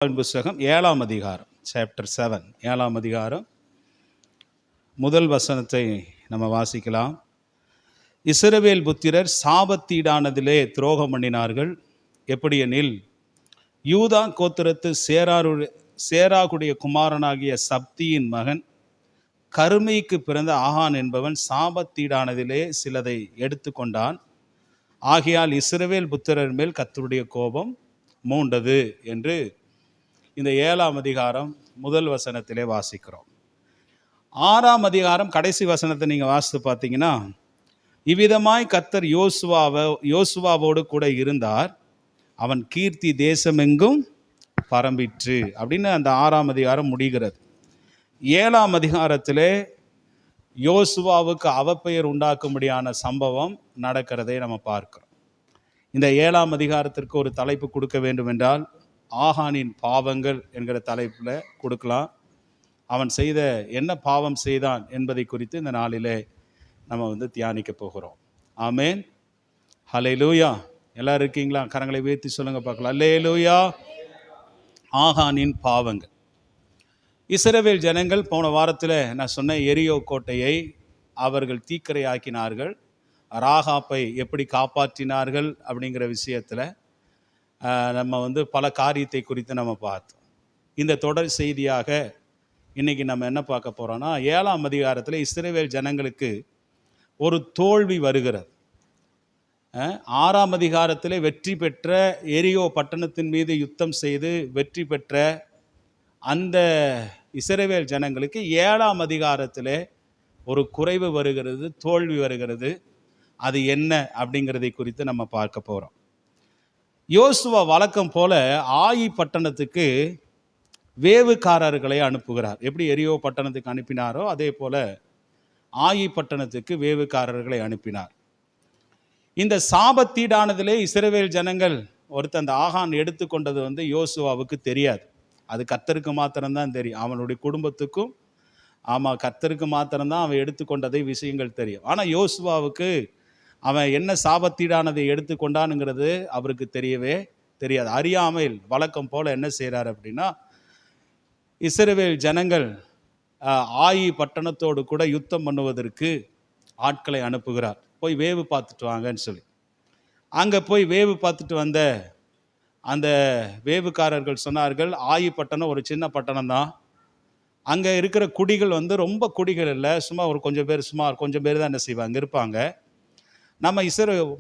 புஸ்தகம் 7ஆம் அதிகாரம், சாப்டர் 7, 7ஆம் அதிகாரம் முதல் வசனத்தை நம்ம வாசிக்கலாம். இஸ்ரவேல் புத்திரர் சாபத்தீடானதிலே துரோகம் பண்ணினார்கள். எப்படியெனில், யூதா கோத்திரத்து சேராகுடைய குமாரனாகிய சப்தியின் மகன் கருமைக்கு பிறந்த ஆகான் என்பவன் சாபத்தீடானதிலே சிலதை எடுத்து கொண்டான். ஆகையால் இஸ்ரவேல் புத்திரர் மேல் கர்த்தருடைய கோபம் மூண்டது என்று இந்த 7ஆம் அதிகாரம் முதல் வசனத்திலே வாசிக்கிறோம். 6ஆம் அதிகாரம் கடைசி வசனத்தை நீங்கள் வாசித்து பார்த்தீங்கன்னா, இவ்விதமாய் கர்த்தர் யோசுவாவோடு கூட இருந்தார், அவன் கீர்த்தி தேசமெங்கும் பரம்பிற்று அப்படின்னு அந்த 6ஆம் அதிகாரம் முடிகிறது. 7ஆம் அதிகாரத்திலே யோசுவாவுக்கு அவப்பெயர் உண்டாக்கும்படியான சம்பவம் நடக்கிறதை நம்ம பார்க்கிறோம். இந்த 7ஆம் அதிகாரத்திற்கு ஒரு தலைப்பு கொடுக்க வேண்டும் என்றால், ஆகானின் பாவங்கள் என்கிற தலைப்பில் கொடுக்கலாம். அவன் செய்த என்ன பாவம் செய்தான் என்பதை குறித்து இந்த நாளிலே நம்ம தியானிக்க போகிறோம். ஆமேன், ஹல்லேலூயா. எல்லாரும் இருக்கீங்களா? கரங்களை உயர்த்தி சொல்லுங்க பார்க்கலாம். ஹல்லேலூயா. ஆகானின் பாவங்கள். இஸ்ரவேல் ஜனங்கள் போன வாரத்தில் நான் சொன்ன எரியோ கோட்டையை அவர்கள் தீக்கிரையாக்கினார்கள். ராகாப்பை எப்படி காப்பாற்றினார்கள் அப்படிங்கிற விஷயத்தில் நம்ம பல காரியத்தை குறித்து நம்ம பார்த்தோம். இந்த தொடர் செய்தியாக இன்றைக்கி நம்ம என்ன பார்க்க போகிறோன்னா, 7ஆம் அதிகாரத்தில் இஸ்ரவேல் ஜனங்களுக்கு ஒரு தோல்வி வருகிறது. 6ஆம் அதிகாரத்தில் வெற்றி பெற்ற எரியோ பட்டணத்தின் மீது யுத்தம் செய்து வெற்றி பெற்ற அந்த இஸ்ரவேல் ஜனங்களுக்கு 7ஆம் அதிகாரத்தில் ஒரு குறைவு வருகிறது, தோல்வி வருகிறது. அது என்ன அப்படிங்கிறதை குறித்து நம்ம பார்க்க போகிறோம். யோசுவா வழக்கம் போல ஆயி பட்டணத்துக்கு வேவுக்காரர்களை அனுப்புகிறார். எப்படி எரியோ பட்டணத்துக்கு அனுப்பினாரோ அதே போல ஆயி பட்டணத்துக்கு வேவுக்காரர்களை அனுப்பினார். இந்த சாபத்தீடானதிலே இஸ்ரவேல் ஜனங்கள் அந்த ஆகான் எடுத்துக்கொண்டது யோசுவாவுக்கு தெரியாது. அது கர்த்தருக்கு மாத்திரம்தான் தெரியும். அவனுடைய குடும்பத்துக்கும் கர்த்தருக்கு மாத்திரம்தான் அவன் எடுத்துக்கொண்டதை விஷயங்கள் தெரியும். ஆனால் யோசுவாவுக்கு அவன் என்ன சாபத்தீடானதை எடுத்துக்கொண்டானுங்கிறது அவருக்கு தெரியவே தெரியாது. அறியாமையில் வழக்கம் போல என்ன செய்கிறார் அப்படின்னா, இஸ்ரவேல் ஜனங்கள் ஆயி பட்டணத்தோடு கூட யுத்தம் பண்ணுவதற்கு ஆட்களை அனுப்புகிறார். போய் வேவு பார்த்துட்டு வாங்கன்னு சொல்லி. அங்கே போய் வேவு பார்த்துட்டு வந்த அந்த வேவுக்காரர்கள் சொன்னார்கள், ஆயி பட்டணம் ஒரு சின்ன பட்டணம் தான். அங்கே இருக்கிற குடிகள் ரொம்ப குடிகள் இல்லை, சும்மா ஒரு கொஞ்சம் பேர் தான் என்ன செய்வாங்க இருப்பாங்க. நம்ம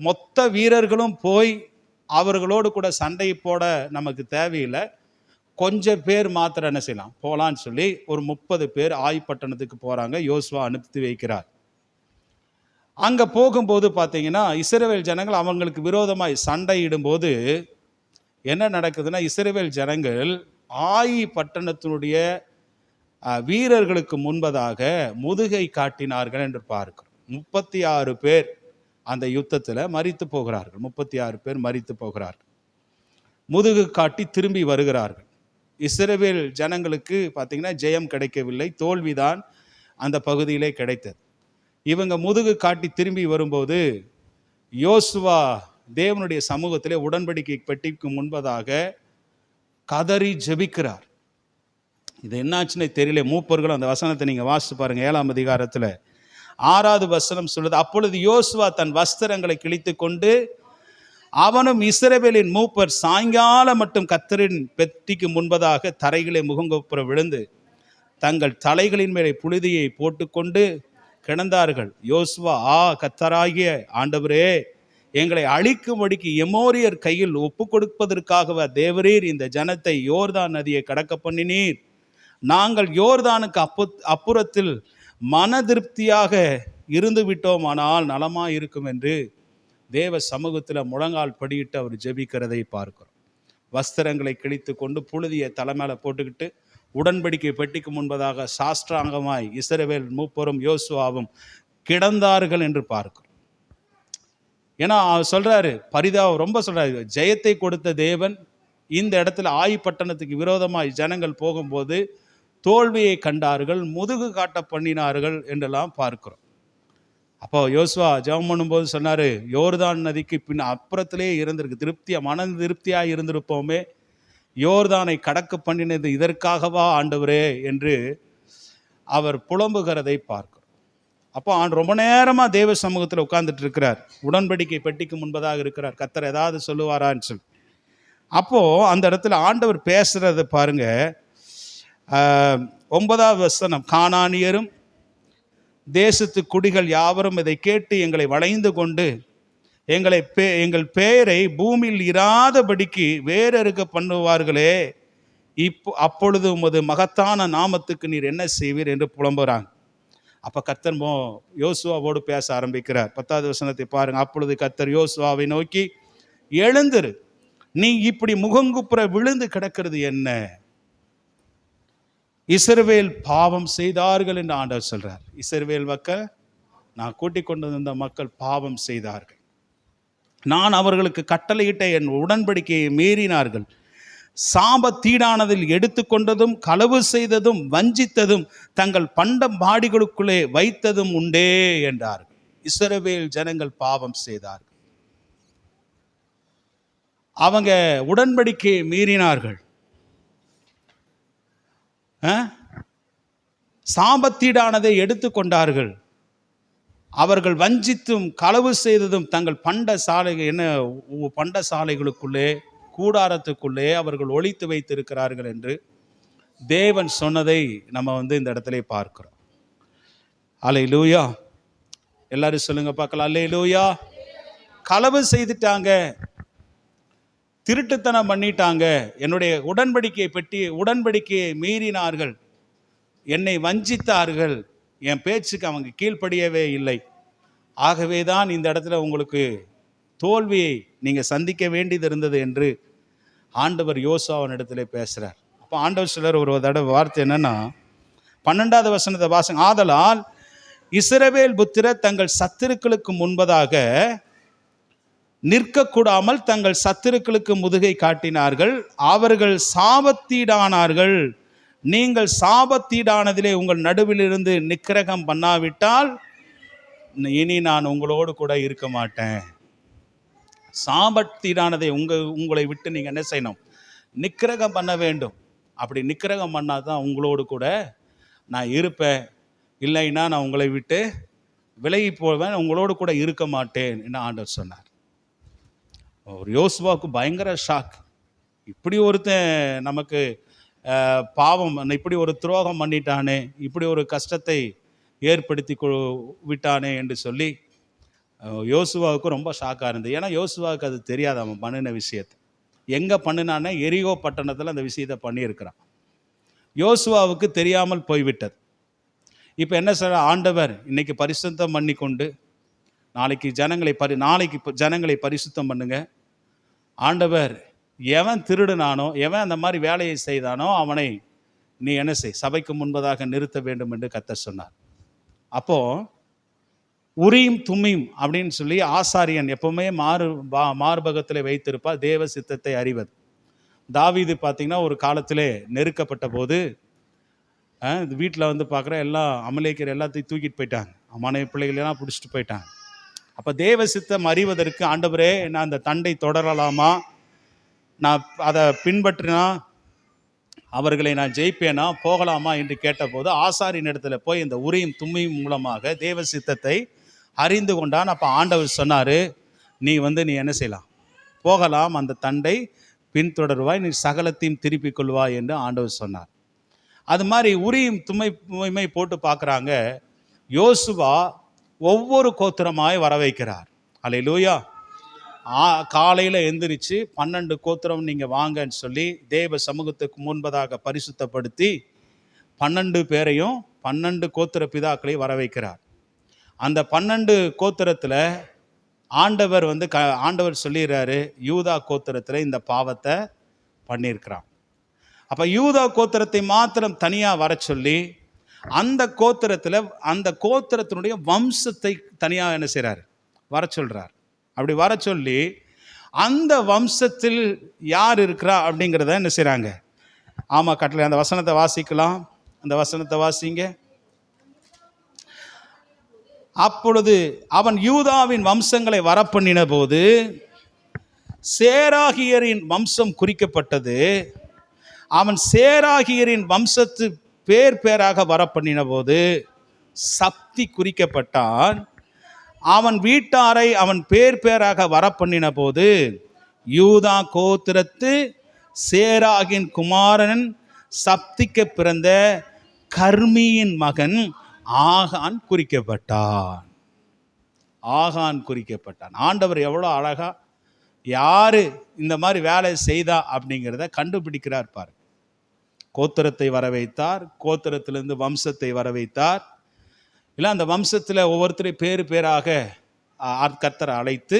மொத்த வீரர்களும் போய் அவர்களோடு கூட சண்டை போட நமக்கு தேவையில்லை, கொஞ்சம் பேர் மாத்திரம் என்ன செய்யலாம் போகலான்னு சொல்லி ஒரு 30 பேர் ஆய்பட்டணத்துக்கு போகிறாங்க. யோசுவா அனுப்பி வைக்கிறார். அங்கே போகும்போது பார்த்தீங்கன்னா, இஸ்ரவேல் ஜனங்கள் அவங்களுக்கு விரோதமாய் சண்டையிடும்போது என்ன நடக்குதுன்னா, இஸ்ரவேல் ஜனங்கள் ஆயி பட்டணத்தினுடைய வீரர்களுக்கு முன்பதாக முதுகை காட்டினார்கள் என்று பார்க்கிறோம். 36 பேர் அந்த யுத்தத்தில் மரித்து போகிறார்கள். 36 பேர் மரித்து போகிறார்கள். முதுகு காட்டி திரும்பி வருகிறார்கள். இஸ்ரவேல் ஜனங்களுக்கு பார்த்தீங்கன்னா ஜெயம் கிடைக்கவில்லை, தோல்விதான் அந்த பகுதியிலே கிடைத்தது. இவங்க முதுகு காட்டி திரும்பி வரும்போது யோசுவா தேவனுடைய சமூகத்திலே உடன்படிக்கை பெட்டிக்கு முன்பதாக கதறி ஜெபிக்கிறார். இது என்னாச்சுன்னு தெரியல. மூப்பர்கள் அந்த வசனத்தை நீங்கள் வாசித்து பாருங்க. 7ஆம் அதிகாரத்தில் 6வது வசனம் சொல்லுது, அப்பொழுது யோசுவா தன் வஸ்திரங்களை கிழித்து கொண்டு அவனும் இஸ்ரவேலின் மூப்பர் சாயங்காலம் மட்டும் கர்த்தரின் பெட்டிக்கு முன்பதாக தரைகளை முகங்குப்புற விழுந்து தங்கள் தலைகளின் மேலே புழுதியை போட்டுக்கொண்டு கிடந்தார்கள். யோசுவா, கர்த்தராகிய ஆண்டவரே, எங்களை அழிக்கும்படிக்கு எமோரியர் கையில் ஒப்பு கொடுப்பதற்காகவா தேவரீர் இந்த ஜனத்தை யோர்தான் நதியை கடக்க பண்ணினீர்? நாங்கள் யோர்தானுக்கு அப்புறத்தில் மன திருப்தியாக இருந்து விட்டோமானால் நலமாக இருக்கும் என்று தேவ சமூகத்தில் முழங்கால் படியிட்டு அவர் ஜெபிக்கிறதை பார்க்கிறோம். வஸ்திரங்களை கிழித்து கொண்டு புழுதியை தலைமையில போட்டுக்கிட்டு உடன்படிக்கை பெட்டிக்கு முன்பதாக சாஷ்டாங்கமாய் இஸ்ரவேல் மூப்பரும் யோசுவாவும் கிடந்தார்கள் என்று பார்க்கிறோம். ஏன்னா அவர் சொல்றாரு, ரொம்ப சொல்றாரு, ஜெயத்தை கொடுத்த தேவன் இந்த இடத்துல ஆயி பட்டணத்துக்கு விரோதமாய் ஜனங்கள் போகும்போது தோல்வியை கண்டார்கள், முதுகு காட்ட பண்ணினார்கள் என்றெல்லாம் பார்க்கிறோம். அப்போ யோசுவா ஜெபம் பண்ணும்போது சொன்னார், யோர்தான் நதிக்கு பின் அப்புறத்திலே இருந்திருக்கு, மன திருப்தியாக இருந்திருப்போமே, யோர்தானை கடக்க பண்ணினது இதற்காகவா ஆண்டவரே என்று அவர் புலம்புகிறதை பார்க்கிறோம். அப்போ ரொம்ப நேரமாக தேவ சமூகத்தில் உட்கார்ந்துட்டு இருக்கிறார். உடன்படிக்கை பெட்டிக்கு முன்பதாக இருக்கிறார். கர்த்தர் ஏதாவது சொல்லுவாரான்னு சொல்லி. அப்போது அந்த இடத்துல ஆண்டவர் பேசுகிறத பாருங்க. 9வது வசனம், கானானியரும் தேசத்து குடிகள் யாவரும் இதை கேட்டு எங்களை வளைந்து கொண்டு எங்கள் பெயரை பூமியில் இராதபடிக்கு வேறறுக்க பண்ணுவார்களே, அப்பொழுது உமது மகத்தான நாமத்துக்கு நீர் என்ன செய்வீர் என்று புலம்புகிறாங்க. அப்போ கர்த்தர் யோசுவாவோடு பேச ஆரம்பிக்கிறார். 10வது வசனத்தை பாருங்க. அப்பொழுது கர்த்தர் யோசுவாவை நோக்கி, எழுந்திரு, நீ இப்படி முகங்குப்புற விழுந்து கிடக்கிறது என்ன? இஸ்ரவேல் பாவம் செய்தார்கள் என்று ஆண்டவர் சொல்றார். இஸ்ரவேல் மக்கள், நான் கூட்டிக் கொண்டு வந்த மக்கள் பாவம் செய்தார்கள். நான் அவர்களுக்கு கட்டளையிட்ட என் உடன்படிக்கையை மீறினார்கள். சாபத்தீடானதில் எடுத்துக்கொண்டதும் களவு செய்ததும் வஞ்சித்ததும் தங்கள் பண்டம்பாடிகளுக்குள்ளே வைத்ததும் உண்டே என்றார்கள். இஸ்ரவேல் ஜனங்கள் பாவம் செய்தார்கள். அவங்க உடன்படிக்கையை மீறினார்கள். சாபத்தீடானதை எடுத்துக்கொண்டார்கள். அவர்கள் வஞ்சித்தும் களவு செய்ததும் தங்கள் பண்டசாலைகளுக்குள்ளே கூடாரத்துக்குள்ளே அவர்கள் ஒளித்து வைத்திருக்கிறார்கள் என்று தேவன் சொன்னதை நம்ம இந்த இடத்துல பார்க்கிறோம். அல்லேலூயா. எல்லாரும் சொல்லுங்க பார்க்கலாம், அல்லேலூயா. களவு செய்துட்டாங்க, திருட்டுத்தனம் பண்ணிட்டாங்க, என்னுடைய உடன்படிக்கையை மீறினார்கள், என்னை வஞ்சித்தார்கள், என் பேச்சுக்கு அவங்க கீழ்ப்படியவே இல்லை. ஆகவே தான் இந்த இடத்துல உங்களுக்கு தோல்வியை நீங்கள் சந்திக்க வேண்டியது இருந்தது என்று ஆண்டவர் யோசுவாவின் இடத்துல பேசுகிறார். அப்போ ஆண்டவர் சிலர் ஒரு தடவை வார்த்தை என்னன்னா, 12வது வசனத்தை வாசங்க. ஆதலால் இஸ்ரவேல் புத்திரர் தங்கள் சத்துருக்களுக்கு முன்பதாக நிற்கக்கூடாமல் தங்கள் சத்துருக்களுக்கு முதுகை காட்டினார்கள், அவர்கள் சாபத்தீடானார்கள். நீங்கள் சாபத்தீடானதிலே உங்கள் நடுவிலிருந்து நிக்கிரகம் பண்ணாவிட்டால் இனி நான் உங்களோடு கூட இருக்க மாட்டேன். சாபத்தீடானதை உங்களை விட்டு நீங்கள் என்ன செய்யணும்? நிக்கிரகம் பண்ண வேண்டும். அப்படி நிக்கிரகம் பண்ணால் தான் உங்களோடு கூட நான் இருப்பேன். இல்லைன்னா நான் உங்களை விட்டு விலகி போவேன், உங்களோடு கூட இருக்க மாட்டேன் என்று ஆண்டவர் சொன்னார். ஒரு யோசுவாவுக்கு பயங்கர ஷாக். இப்படி ஒருத்தன் நமக்கு பாவம், இப்படி ஒரு துரோகம் பண்ணிட்டானே, இப்படி ஒரு கஷ்டத்தை ஏற்படுத்தி விட்டானே என்று சொல்லி யோசுவாவுக்கு ரொம்ப ஷாக்காக இருந்தது. ஏன்னா யோசுவாவுக்கு அது தெரியாது, அவன் பண்ணின விஷயத்தை. எங்கே பண்ணினானே, எரிகோ பட்டணத்தில் அந்த விஷயத்தை பண்ணியிருக்கிறான். யோசுவாவுக்கு தெரியாமல் போய்விட்டது. இப்போ என்ன சொல்ற ஆண்டவர், இன்னைக்கு பரிசுத்தம் பண்ணி கொண்டு நாளைக்கு ஜனங்களை பரிசுத்தம் பண்ணுங்க. ஆண்டவர் எவன் திருடுனானோ, எவன் அந்த மாதிரி வேலையை செய்தானோ அவனை நீ என்ன செய், சபைக்கு முன்பதாக நிறுத்த வேண்டும் என்று கர்த்தர் சொன்னார். அப்போ உரீம் தும்மீம் அப்படின்னு சொல்லி ஆசாரியன் எப்பவுமே மார்பகத்தில் வைத்திருப்பார், தேவ சித்தத்தை அறிவது. தாவீது பார்த்தீங்கன்னா ஒரு காலத்திலே நெருக்கப்பட்ட போது வீட்டில் பார்க்குற எல்லாம் அமலேக்கிற எல்லாத்தையும் தூக்கிட்டு போயிட்டாங்க, மனைவி பிள்ளைகளெல்லாம் பிடிச்சிட்டு போயிட்டாங்க. அப்போ தேவ சித்தம் அறிவதற்கு, ஆண்டவரே நான் அந்த தண்டை தொடரலாமா, நான் அதை பின்பற்றினா அவர்களை நான் ஜெயிப்பேனா, போகலாமா என்று கேட்டபோது ஆசாரியின் இடத்துல போய் இந்த உரீம் தும்மீம் மூலமாக தேவ சித்தத்தை அறிந்து கொண்டான். அப்போ ஆண்டவர் சொன்னார், நீ என்ன செய்யலாம், போகலாம், அந்த தண்டை பின்தொடர்வாய், நீ சகலத்தையும் திருப்பிக் கொள்வாய் என்று ஆண்டவர் சொன்னார். அது மாதிரி உரீம் தும்மை போட்டு பார்க்குறாங்க. யோசுவா ஒவ்வொரு கோத்திரமாய் வர வைக்கிறார். அல்லேலூயா. காலையில் எந்திரிச்சு 12 கோத்திரம் நீங்கள் வாங்கன்னு சொல்லி தேவ சமூகத்துக்கு முன்பதாக பரிசுத்தப்படுத்தி 12 பேரையும் 12 கோத்திர பிதாக்களையும் வர வைக்கிறார். அந்த 12 கோத்திரத்தில் ஆண்டவர் ஆண்டவர் சொல்லிடுறாரு, யூதா கோத்திரத்தில் இந்த பாவத்தை பண்ணியிருக்கிறான். அப்போ யூதா கோத்திரத்தை மாத்திரம் தனியாக வர சொல்லி அந்த கோத்திரத்தினுடைய வம்சத்தை தனியாக என்ன செய்கிறார், வர சொல்கிறார். அப்படி வர சொல்லி அந்த வம்சத்தில் யார் இருக்கிறா அப்படிங்கிறத என்ன செய்கிறாங்க, ஆமாம் கட்டளை. அந்த வசனத்தை வாசிக்கலாம், அந்த வசனத்தை வாசிங்க. அப்பொழுது அவன் யூதாவின் வம்சங்களை வரப்பண்ணின போது சேராகியரின் வம்சம் குறிக்கப்பட்டது. அவன் சேராகியரின் வம்சத்து பேராக வர பண்ணின போது சப்தி குறிக்கப்பட்டான். அவன் வீட்டாரை அவன் பேராக வர பண்ணின போது யூதா கோத்திரத்து சேராகின் குமாரன் சப்திக்கு பிறந்த கர்மியின் மகன் ஆகான் குறிக்கப்பட்டான். ஆகான் குறிக்கப்பட்டான். ஆண்டவர் எவ்வளோ அழகா யாரு இந்த மாதிரி வேலை செய்தா அப்படிங்கிறத கண்டுபிடிக்கிறார் பாரு. கோத்திரத்தை வர வைத்தார், கோத்திரத்திலிருந்து வம்சத்தை வர வைத்தார். இல்லை அந்த வம்சத்தில் ஒவ்வொருத்தரையும் பேராக கர்த்தரை அழைத்து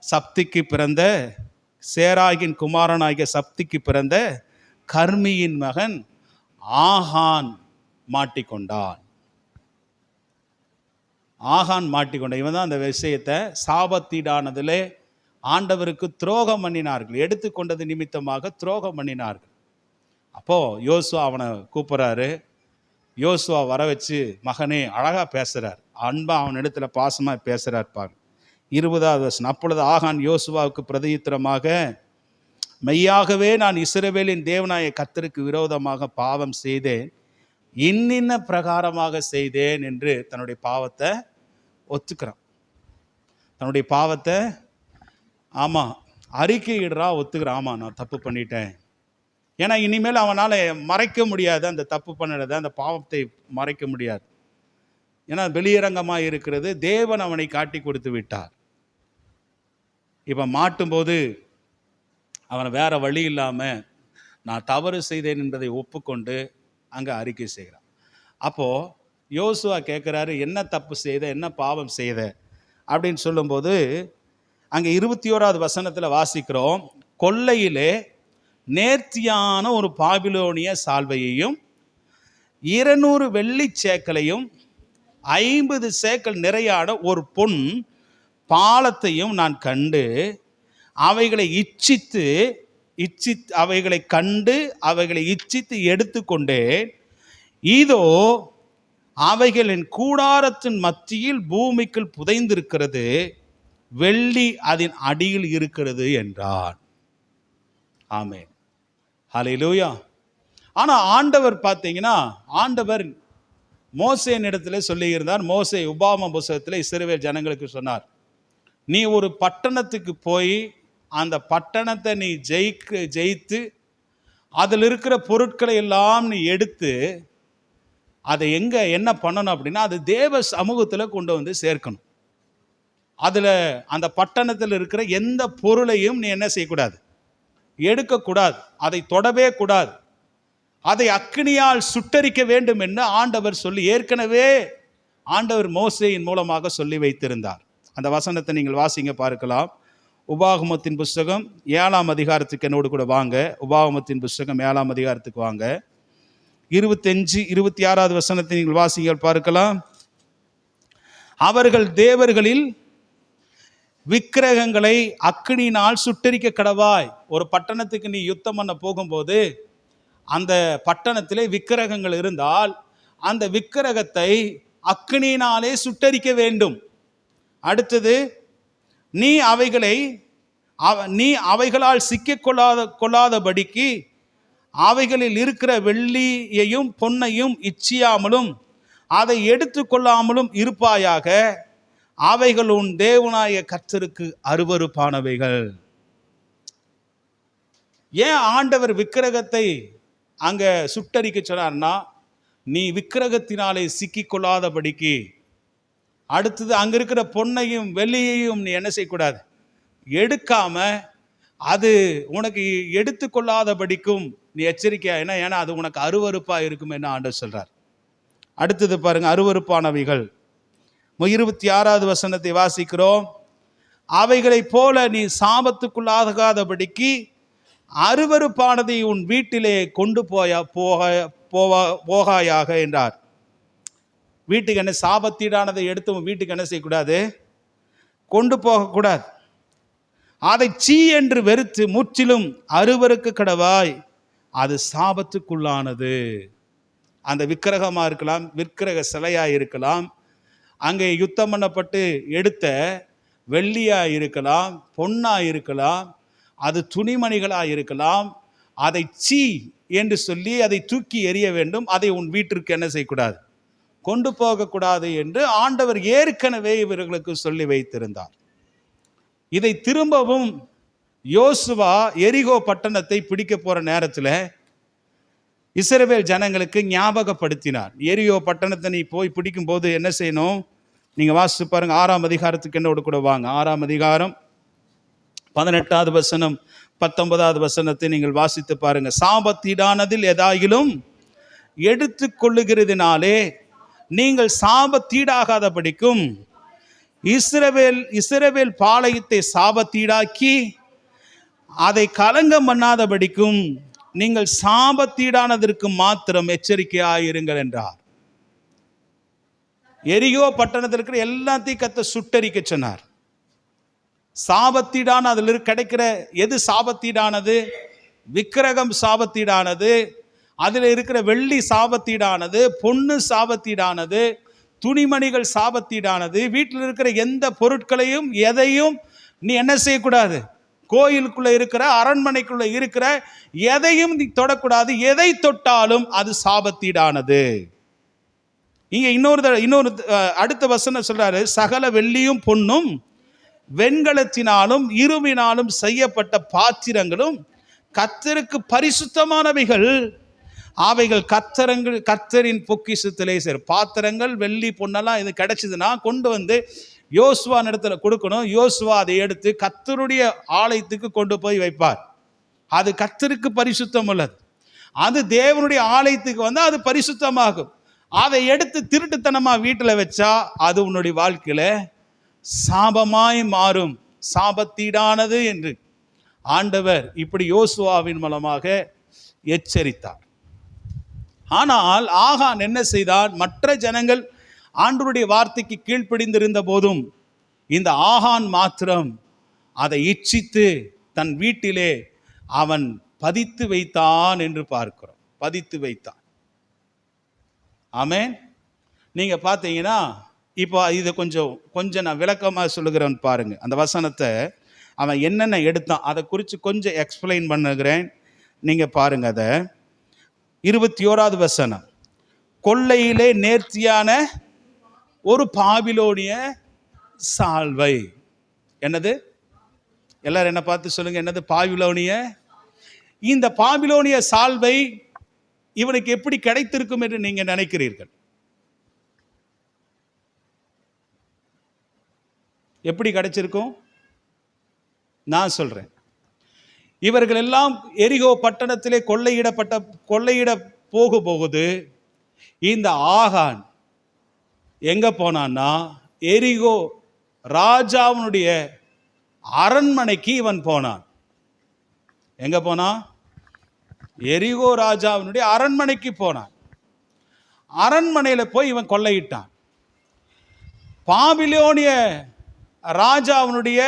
சப்திக்கு பிறந்த சேராகின் குமாரனாகிய சப்திக்கு பிறந்த கர்மியின் மகன் ஆகான் மாட்டிக்கொண்டான். ஆகான் மாட்டிக்கொண்டான். இவன் தான் அந்த விஷயத்தை சாபத்தீடானதிலே ஆண்டவருக்கு துரோகம் பண்ணினார்கள், எடுத்துக்கொண்டது நிமித்தமாக துரோகம் பண்ணினார்கள். அப்போது யோசுவா அவனை கூப்பிட்றாரு. யோசுவா வர வச்சு, மகனே அழகாக பேசுகிறார், அன்பா அவன் இடத்துல பாசமாக பேசுகிறார் பாரு. 20வது வசனம். அப்பொழுது ஆகான் யோசுவாவுக்கு பிரதியுத்தரமாக, மெய்யாகவே நான் இஸ்ரவேலின் தேவனாய கர்த்தருக்கு விரோதமாக பாவம் செய்தேன், இன்னின்ன பிரகாரமாக செய்தேன் என்று தன்னுடைய பாவத்தை ஒத்துக்கிறான். தன்னுடைய பாவத்தை அறிக்கையிடுறா, ஒத்துக்கிறான். ஆமாம் நான் தப்பு பண்ணிட்டேன். ஏன்னா இனிமேல் அவனால் மறைக்க முடியாது, அந்த தப்பு பண்ணினதை, அந்த பாவத்தை மறைக்க முடியாது. ஏன்னா வெளியரங்கமாக இருக்கிறது. தேவன் அவனை காட்டி கொடுத்து விட்டார். இப்போ மாட்டும்போது அவனை வேற வழி இல்லாமல் நான் தவறு செய்தேன் என்பதை ஒப்புக்கொண்டு அங்கே அறிக்கை செய்கிறான். அப்போது யோசுவா கேட்குறாரு, என்ன தப்பு செய்த, என்ன பாவம் செய்த அப்படின்னு சொல்லும்போது அங்கே 21வது வசனத்தில் வாசிக்கிறோம், கொள்ளையிலே நேர்த்தியான ஒரு பாபிலோனிய சால்வையையும் 200 வெள்ளி சேக்கலையும் 50 சேக்கல் நிறையான ஒரு பொன் பாலத்தையும் நான் கண்டு அவைகளை இச்சித்து எடுத்துக்கொண்டேன். இதோ அவைகளின் கூடாரத்தின் மத்தியில் பூமிக்குள் புதைந்திருக்கிறது, வெள்ளி அதன் அடியில் இருக்கிறது என்றான். ஆமென், ஹல்லேலூயா. ஆனால் ஆண்டவர் பார்த்தீங்கன்னா, ஆண்டவர் மோசேயின் இடத்துல சொல்லியிருந்தார். மோசே உபாகம புத்தகத்தில் இஸ்ரவேல் ஜனங்களுக்கு சொன்னார், நீ ஒரு பட்டணத்துக்கு போய் அந்த பட்டணத்தை நீ ஜெயித்து அதில் இருக்கிற பொருட்களை எல்லாம் நீ எடுத்து அதை என்ன பண்ணணும் அப்படின்னா, அது தேவ சமூகத்தில் கொண்டு வந்து சேர்க்கணும். அதில் அந்த பட்டணத்தில் இருக்கிற எந்த பொருளையும் நீ என்ன செய்யக்கூடாது, எடுக்கக்கூடாது, அதை தொடவே கூடாது, அதை அக்கினியால் சுட்டரிக்க வேண்டும் என்று ஆண்டவர் சொல்லி ஏற்கனவே ஆண்டவர் மோசேயின் மூலமாக சொல்லி வைத்திருந்தார். அந்த வசனத்தை நீங்கள் வாசிங்க பார்க்கலாம். உபாகமத்தின் புஸ்தகம் 7ஆம் அதிகாரத்துக்கு என்னோடு கூட வாங்க. உபாகமத்தின் புஸ்தகம் 7ஆம் அதிகாரத்துக்கு வாங்க. 25, 26வது வசனத்தை நீங்கள் வாசிங்க பார்க்கலாம். அவர்கள் தேவர்களில் விக்கிரகங்களை அக்கினியினால் சுட்டரிக்க கடவாய். ஒரு பட்டணத்துக்கு நீ யுத்தம் பண்ண போகும்போது அந்த பட்டணத்திலே விக்கிரகங்கள் இருந்தால் அந்த விக்கிரகத்தை அக்கினியினாலே சுட்டரிக்க வேண்டும். அடுத்தது, நீ அவைகளால் கொள்ளாதபடிக்கு அவைகளில் இருக்கிற வெள்ளியையும் பொன்னையும் இச்சியாமலும் அதை எடுத்து கொள்ளாமலும் இருப்பாயாக. அவைகள் உன் தேவனாய கர்த்தருக்கு அருவருப்பானவைகள். ஏன் ஆண்டவர் விக்கிரகத்தை அங்கே சுட்டரிக்க சொன்னார்னா, நீ விக்கிரகத்தினாலே சிக்கிக்கொள்ளாதபடிக்கு. அடுத்தது, அங்கே இருக்கிற பொன்னையும் வெள்ளியையும் நீ என்ன செய்யக்கூடாது, எடுக்காம அது உனக்கு எடுத்துக்கொள்ளாதபடிக்கும் நீ எச்சரிக்கையா. ஏன்னா அது உனக்கு அருவருப்பாக இருக்கும் என்று ஆண்டவர் சொல்றார். அடுத்தது பாருங்க, அருவருப்பானவைகள். 26வது வசனத்தை வாசிக்கிறோம். அவைகளை போல நீ சாபத்துக்குள்ளாகாதபடிக்கு அருவருப்பானதை உன் வீட்டிலே கொண்டு போகாயாக என்றார். வீட்டுக்கு என்ன சாபத்தீடானதை எடுத்து உன் வீட்டுக்கு என்ன செய்யக்கூடாது, கொண்டு போகக்கூடாது. அதை சீ என்று வெறுத்து முற்றிலும் அருவருக்கு கடவாய், அது சாபத்துக்குள்ளானது. அந்த விக்கிரகமாக இருக்கலாம், விக்கிரக சிலையாக இருக்கலாம், அங்கே யுத்தம் பண்ணப்பட்டு எடுத்த வெள்ளியாக இருக்கலாம், பொன்னாக இருக்கலாம், அது துணிமணிகளாக இருக்கலாம். அதை சீ என்று சொல்லி அதை தூக்கி எறிய வேண்டும். அதை உன் வீட்டிற்கு என்ன செய்யக்கூடாது, கொண்டு போகக்கூடாது என்று ஆண்டவர் ஏற்கனவே இவர்களுக்கு சொல்லி வைத்திருந்தார். இதை திரும்பவும் யோசுவா எரிகோ பட்டணத்தை பிடிக்க போற நேரத்தில் இஸ்ரவேல் ஜனங்களுக்கு ஞாபகப்படுத்தினார். எரிகோ பட்டணத்தை நீ போய் பிடிக்கும் போது என்ன செய்யணும், நீங்க வாசித்து பாருங்க. 6ஆம் அதிகாரத்துக்கு என்னோடு கூட வாங்க. 6ஆம் அதிகாரம் 18வது வசனம் 19வது வசனத்தை நீங்கள் வாசித்து பாருங்க. சாபத்தீடானதில் எதாயிலும் எடுத்து கொள்ளுகிறதுனாலே நீங்கள் சாபத்தீடாகாதபடிக்கும் இஸ்ரவேல் பாளையத்தை சாபத்தீடாக்கி அதை கலங்கம் பண்ணாதபடிக்கும் நீங்கள் சாபத்தீடானதற்கு மாத்திரம் எச்சரிக்கையாயிருங்கள் என்றார். எரிகோ பட்டணத்தில் இருக்கிற எல்லாத்தையும் கர்த்தர் சுட்டரிக்க சொன்னார். சாபத்தீடான அதில் கிடைக்கிற எது சாபத்தீடானது? விக்கிரகம் சாபத்தீடானது, அதில் இருக்கிற வெள்ளி சாபத்தீடானது, பொண்ணு சாபத்தீடானது, துணிமணிகள் சாபத்தீடானது. வீட்டில் இருக்கிற எந்த பொருட்களையும் எதையும் நீ என்ன செய்யக்கூடாது, கோயிலுக்குள்ள இருக்கிற அரண்மனைக்குள்ள இருக்கிற எதையும் நீ தொடக்கூடாது. எதை தொட்டாலும் அது சாபத்தீடானது. இங்க இன்னொரு அடுத்த வசனம் சொல்றாரு, சகல வெள்ளியும் பொன்னும் வெண்கலத்தினாலும் இரும்பினாலும் செய்யப்பட்ட பாத்திரங்களும் கர்த்தருக்கு பரிசுத்தமானவைகள், அவைகள் கர்த்தரின் பொக்கிஷத்திலே சேரும். பாத்திரங்கள் வெள்ளி பொன்னெல்லாம் இது கிடைச்சதுன்னா கொண்டு வந்து யோசுவா இடத்துல கொடுக்கணும். யோசுவா அதை எடுத்து கர்த்தருடைய ஆலயத்துக்கு கொண்டு போய் வைப்பார். அது கர்த்தருக்கு பரிசுத்தம் உள்ளது. அது தேவனுடைய ஆலயத்துக்கு வந்து அது பரிசுத்தமாகும். அதை எடுத்து திருட்டுத்தனமா வீட்டில் வச்சா அது உன்னுடைய வாழ்க்கையில சாபமாய் மாறும், சாபத்தீடானது என்று ஆண்டவர் இப்படி யோசுவாவின் மூலமாக எச்சரித்தார். ஆனால் ஆகான் என்ன செய்தான்? மற்ற ஜனங்கள் ஆண்டவருடைய வார்த்தைக்கு கீழ்ப்படிந்திருந்த போதும் இந்த ஆகான் மாத்திரம் அதை இச்சித்து தன் வீட்டிலே அவன் பதித்து வைத்தான் என்று பார்க்கிறோம். பதித்து வைத்தான். ஆமென். நீங்க பார்த்தீங்கன்னா இப்போ இதை கொஞ்சம் நான் விளக்கமாக சொல்லுகிறேன் பாருங்க. அந்த வசனத்தை அவன் என்னென்ன எடுத்தான் அதை குறித்து கொஞ்சம் எக்ஸ்பிளைன் பண்ணுகிறேன். நீங்க பாருங்க. அதை 21வது வசனம், கொள்ளையிலே நேர்த்தியான ஒரு பாபிலோனிய சால்வை. என்னது? எல்லாரும் என்ன பார்த்து சொல்லுங்க, என்னது பாபிலோனிய? இந்த பாபிலோனிய சால்வை இவனுக்கு எப்படி கிடைத்திருக்கும் என்று நீங்க நினைக்கிறீர்கள்? எப்படி கிடைச்சிருக்கும்? நான் சொல்றேன். இவர்கள் எல்லாம் எரிகோ பட்டணத்திலே கொள்ளையிட போகுது. இந்த ஆகான் எங்க போனான்னா எரிகோ ராஜாவுடைய அரண்மனைக்கு இவன் போனான். எங்க போனான்? எரிகோ ராஜாவினுடைய அரண்மனைக்கு போனான். அரண்மனையில் போய் இவன் கொள்ளையிட்டான். பாபிலோனிய ராஜாவினுடைய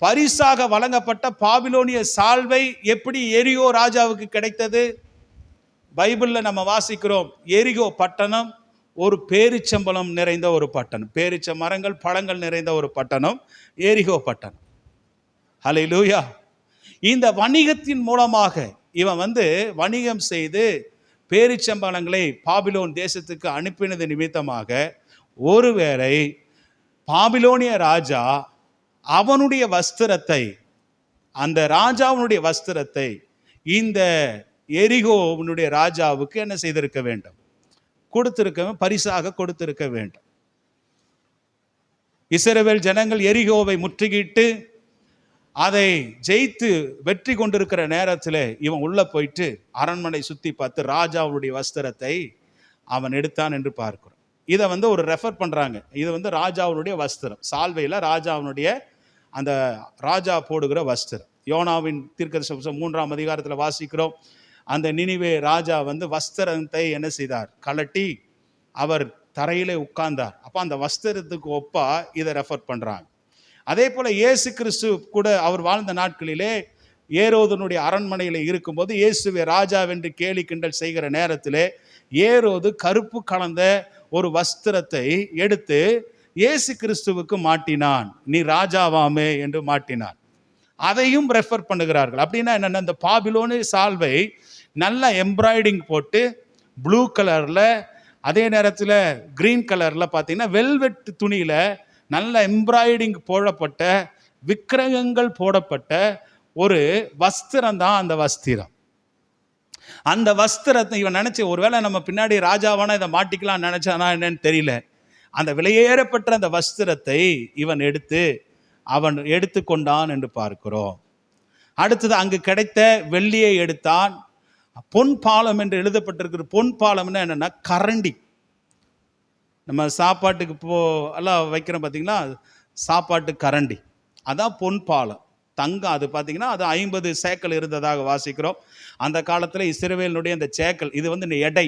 பரிசாக வழங்கப்பட்ட பாபிலோனிய சால்வை எப்படி எரிகோ ராஜாவுக்கு கிடைத்தது? பைபிளில் நம்ம வாசிக்கிறோம், எரிகோ பட்டணம் ஒரு பேரிச்சம்பழம் நிறைந்த ஒரு பட்டணம், பேரிச்ச மரங்கள் பழங்கள் நிறைந்த ஒரு பட்டணம் எரிகோ பட்டணம். ஹல்லேலூயா. இந்த வணிகத்தின் மூலமாக இவன் வந்து வணிகம் செய்து பேரிச்சம்பழங்களை பாபிலோன் தேசத்துக்கு அனுப்பினது நிமித்தமாக ஒருவேளை பாபிலோனிய ராஜா அவனுடைய வஸ்திரத்தை, அந்த ராஜாவுடைய வஸ்திரத்தை இந்த எரிகோவனுடைய ராஜாவுக்கு என்ன செய்திருக்க வேண்டும்? பரிசாக கொடுத்திருக்க வேண்டும். இஸ்ரவேல் ஜனங்கள் எரிகோவை முற்றுகிட்டு அதை ஜெயித்து வெற்றி கொண்டிருக்கிற நேரத்தில் இவன் உள்ள போயிட்டு அரண்மனை சுத்தி பார்த்து ராஜாவுடைய வஸ்திரத்தை அவன் எடுத்தான் என்று பார்க்கிறோம். இதை வந்து ஒரு ரெஃபர் பண்றாங்க. இது வந்து ராஜாவுடைய வஸ்திரம், சால்வையில் ராஜாவுடைய அந்த ராஜா போடுகிற வஸ்திரம். யோனாவின் தீர்க்கதரிசனம் 3ஆம் அதிகாரத்தில் வாசிக்கிறோம். அந்த நினிவே ராஜா வந்து வஸ்திரத்தை என்ன செய்தார்? கலட்டி அவர் தரையிலே உட்கார்ந்தார். அப்போ அந்த வஸ்திரத்துக்கு ஒப்பா இதை ரெஃபர் பண்றாங்க. அதே போல இயேசு கிறிஸ்து கூட அவர் வாழ்ந்த நாட்களிலே ஏரோதனுடைய அரண்மனையில் இருக்கும்போது இயேசுவை ராஜாவென்று கேலி கிண்டல் செய்கிற நேரத்திலே ஏரோது கருப்பு கலந்த ஒரு வஸ்திரத்தை எடுத்து இயேசு கிறிஸ்துவுக்கு மாட்டினான், நீ ராஜாவாமே என்று மாட்டினான். அதையும் ரெஃபர் பண்ணுகிறார்கள். அப்படின்னா என்னென்ன, இந்த பாபிலோனு சால்வை நல்ல எம்ப்ராய்டிங் போட்டு ப்ளூ கலரில், அதே நேரத்தில் கிரீன் கலரில் பார்த்தீங்கன்னா வெல்வெட் துணியில் நல்ல எம்ப்ராய்டிங் போடப்பட்ட, விக்கிரகங்கள் போடப்பட்ட ஒரு வஸ்திரம் தான் அந்த வஸ்திரம். அந்த வஸ்திரத்தை இவன் நினைச்சு, ஒருவேளை நம்ம பின்னாடி ராஜாவானா இதை மாட்டிக்கலாம் நினைச்சானா என்னன்னு தெரியல. அந்த விலையேறப்பட்ட அந்த வஸ்திரத்தை இவன் அவன் எடுத்துக்கொண்டான் என்று பார்க்கிறோம். அடுத்தது அங்கு கிடைத்த வெள்ளியை எடுத்தான். பொன் பாலம் என்று எழுதப்பட்டிருக்கிற பொன் பாலம்னா என்னன்னா கரண்டி. நம்ம சாப்பாட்டுக்கு எல்லாம் வைக்கிறோம் பார்த்தீங்களா, சாப்பாட்டு கரண்டி, அதான் பொன் பாலம். தங்கம் அது பார்த்தீங்கன்னா அது 50 சேக்கல் இருந்ததாக வாசிக்கிறோம். அந்த காலத்தில் இஸ்ரவேலினுடைய அந்த சேக்கல், இது வந்து எடை,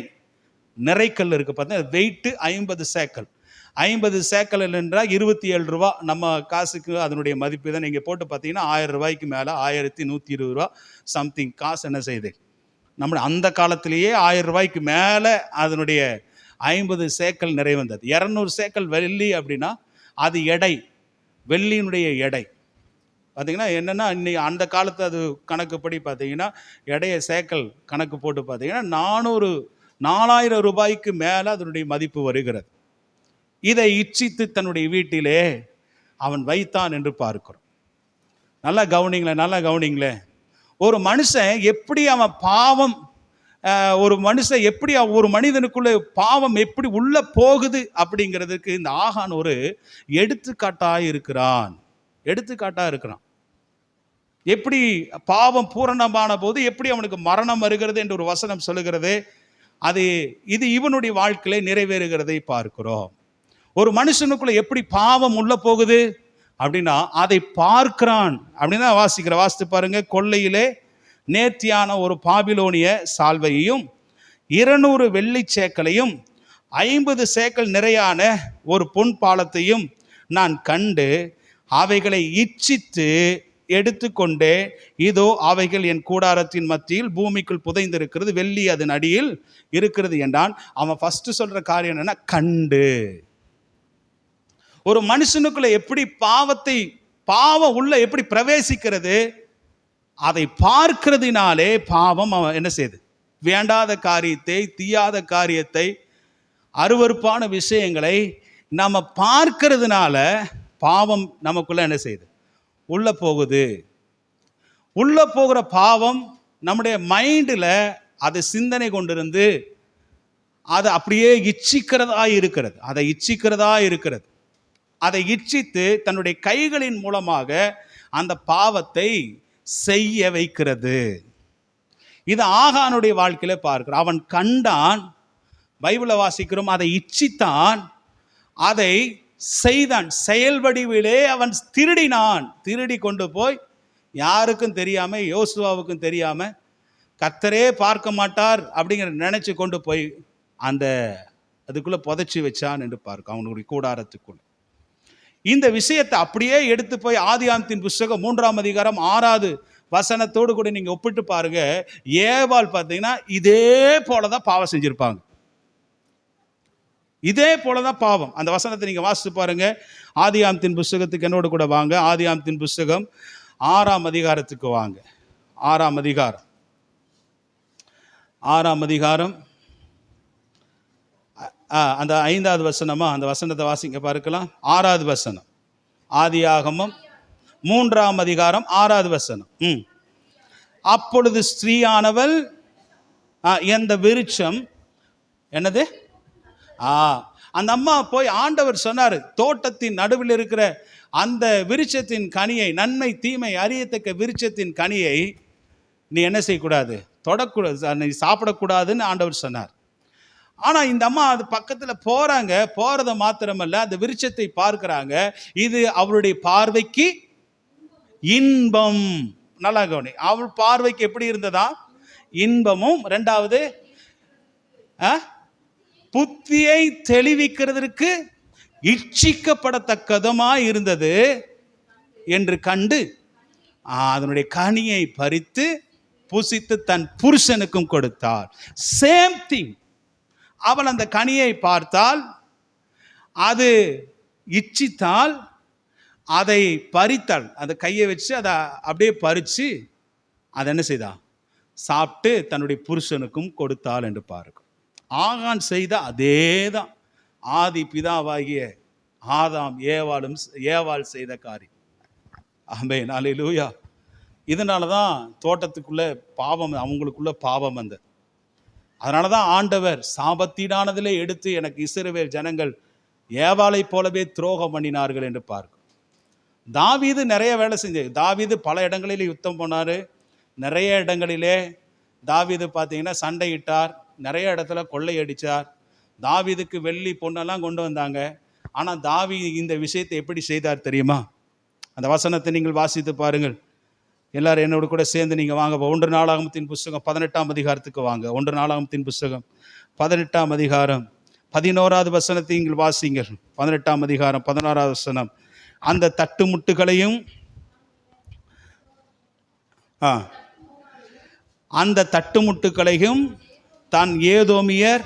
நிறைக்கல் இருக்குது பார்த்தீங்கன்னா, வெயிட்டு 50 சேக்கல். 50 சேக்கல் என்றால் 27 ரூபா. நம்ம காசுக்கு அதனுடைய மதிப்பு தான் நீங்கள் போட்டு பார்த்தீங்கன்னா 1000 ரூபாய்க்கு மேலே, 1120 ரூபா சம்திங் காசு என்ன செய்யுது. நம்ம அந்த காலத்திலேயே 1000 ரூபாய்க்கு மேலே அதனுடைய 50 சேக்கல் நிறைவந்தது. 200 சேக்கல் வெள்ளி அப்படின்னா அது எடை, வெள்ளியினுடைய எடை பார்த்தீங்கன்னா என்னென்னா, இன்னைக்கு அந்த காலத்து அது கணக்குப்படி பார்த்தீங்கன்னா எடைய சேக்கல் கணக்கு போட்டு பார்த்தீங்கன்னா 4000 ரூபாய்க்கு மேலே அதனுடைய மதிப்பு வருகிறது. இதை இச்சித்து தன்னுடைய வீட்டிலே அவன் வைத்தான் என்று பார்க்கிறோம். நல்லா கவனிங்களேன். ஒரு மனுஷன் எப்படி அவன் பாவம், ஒரு மனுஷன் எப்படி ஒரு மனிதனுக்குள்ள பாவம் எப்படி உள்ள போகுது அப்படிங்கிறதுக்கு இந்த ஆகான் ஒரு எடுத்துக்காட்டாக இருக்கிறான். எப்படி பாவம் பூரணமான போது எப்படி அவனுக்கு மரணம் வருகிறது என்று ஒரு வசனம் சொல்லுகிறது. இது இவனுடைய வாழ்க்கையில நிறைவேறுகிறதை பார்க்கிறோம். ஒரு மனுஷனுக்குள்ள எப்படி பாவம் உள்ள போகுது அப்படின்னா அதை பார்க்கிறான் அப்படின்னா வாசித்து பாருங்க. கொள்ளையிலே நேர்த்தியான ஒரு பாபிலோனிய சால்வையையும் 200 வெள்ளி சேக்கலையும் 50 சேக்கல் நிறையான ஒரு பொன் பாலத்தையும் நான் கண்டு அவைகளை இச்சித்து எடுத்துக்கொண்டே, இதோ அவைகள் என் கூடாரத்தின் மத்தியில் பூமிக்குள் புதைந்திருக்கிறது, வெள்ளி அதன் அடியில் இருக்கிறது என்றான். அவன் ஃபர்ஸ்ட் சொல்ற காரியம் என்னன்னா கண்டு. ஒரு மனுஷனுக்குள்ள எப்படி பாவம் உள்ள எப்படி பிரவேசிக்கிறது, அதை பார்க்கிறதுனாலே பாவம் அவன் என்ன செய்யுது, வேண்டாத காரியத்தை, தீயாத காரியத்தை, அருவருப்பான விஷயங்களை நம்ம பார்க்கிறதுனால பாவம் நமக்குள்ள என்ன செய்யுது, உள்ள போகுது. உள்ள போகிற பாவம் நம்முடைய மைண்டில் அது சிந்தனை கொண்டிருந்து அது அப்படியே இச்சிக்கிறதா இருக்கிறது. அதை இச்சித்து தன்னுடைய கைகளின் மூலமாக அந்த பாவத்தை செய்ய வைக்கிறது. இது ஆகானுடைய வாழ்க்கையில பார்க்கிறோம். அவன் கண்டான், பைபிளை வாசிக்கிறோம், அதை இச்சித்தான், அதை செய்தான், செயல் வடிவிலே அவன் திருடினான். திருடி கொண்டு போய் யாருக்கும் தெரியாம, யோசுவாவுக்கும் தெரியாம, கர்த்தரே பார்க்க மாட்டார் அப்படிங்கிற நினைச்சு கொண்டு போய் அதுக்குள்ள புதைச்சி வச்சான் என்று பார்க்க அவனுடைய கூடாரத்துக்குள்ள. இந்த விஷயத்தை அப்படியே எடுத்து போய் ஆதியாகமத்தின் புஸ்தகம் 3ஆம் அதிகாரம் 6வது வசனத்தோடு கூட நீங்க ஒப்பிட்டு பாருங்க. ஏவாள் பார்த்தீங்கன்னா இதே போலதான் பாவம் செஞ்சிருப்பாங்க. இதே போலதான் பாவம். அந்த வசனத்தை நீங்க வாசித்து பாருங்க. ஆதியாகமத்தின் புஸ்தகத்துக்கு என்னோடு கூட வாங்க. ஆதியாகமத்தின் புஸ்தகம் 6ஆம் அதிகாரத்துக்கு வாங்க. 6ஆம் அதிகாரம் அந்த 5வது வசனமா, அந்த வசனத்தை வாசிங்க பார்க்கலாம். 6வது வசனம், ஆதியாகமம் 3ஆம் அதிகாரம் 6வது வசனம். அப்பொழுது ஸ்திரீயானவள் எந்த விருட்சம் என்னது, அந்த அம்மா போய் ஆண்டவர் சொன்னார், தோட்டத்தின் நடுவில் இருக்கிற அந்த விருட்சத்தின் கனியை, நன்மை தீமை அறியத்தக்க விருட்சத்தின் கனியை நீ என்ன செய்யக்கூடாது, தொடக்கூடாது, நீ சாப்பிடக்கூடாதுன்னு ஆண்டவர் சொன்னார். ஆனால் இந்த அம்மா அது பக்கத்தில் போகிறத மாத்திரமல்ல, அந்த விருட்சத்தை பார்க்குறாங்க. இது அவருடைய பார்வைக்கு இன்பம். நல்லா கவனி, அவள் பார்வைக்கு எப்படி இருந்ததா, இன்பமும், ரெண்டாவது புத்தியை தெளிவிக்கிறதற்கு இச்சிக்கப்படத்தக்கதுமாய் இருந்தது என்று கண்டு அதனுடைய கனியை பறித்து புசித்து தன் புருஷனுக்கும் கொடுத்தார். Same thing. அவள் அந்த கனியை பார்த்தால் அது இச்சித்தால் அதை பறித்தாள். அதை கையை வச்சு அதை அப்படியே பறித்து அதை என்ன செய்தா, சாப்பிட்டு தன்னுடைய புருஷனுக்கும் கொடுத்தாள் என்று பாருங்க. ஆகான் செய்த அதே தான் ஆதி பிதாவாகிய ஆதாம் ஏவாள் செய்த காரியம். ஆமென், அல்லேலூயா. இதனால தான் தோட்டத்துக்குள்ள பாவம், அவங்களுக்குள்ள பாவம் வந்தது. அதனால தான் ஆண்டவர் சாபத்தீடானதிலே எடுத்து எனக்கு இஸ்ரவேல் ஜனங்கள் ஏவாளை போலவே துரோகம் பண்ணினார்கள் என்று பார்க்கும். தாவீது நிறைய வேலை செஞ்சு, தாவீது பல இடங்களிலே யுத்தம் போனார். நிறைய இடங்களிலே தாவீது பார்த்தீங்கன்னா சண்டையிட்டார், நிறைய இடத்துல கொள்ளையடித்தார். தாவீதுக்கு வெள்ளி பொண்ணெல்லாம் கொண்டு வந்தாங்க. ஆனால் தாவீது இந்த விஷயத்தை எப்படி செய்தார் தெரியுமா? அந்த வசனத்தை நீங்கள் வாசித்து பாருங்கள். எல்லாரும் என்னோட கூட சேர்ந்து நீங்கள் வாங்க. 1 நாளாகமத்தின் புஸ்தகம் 18ஆம் அதிகாரத்துக்கு வாங்க. 1 நாளாகமத்தின் புஸ்தகம் 18ஆம் அதிகாரம் 11வது வசனத்தை நீங்கள் வாசிங்கள். 18ஆம் அதிகாரம் 16வது வசனம். அந்த தட்டுமுட்டுகளையும் அந்த தட்டுமுட்டுகளையும் தான் ஏதோமியர்,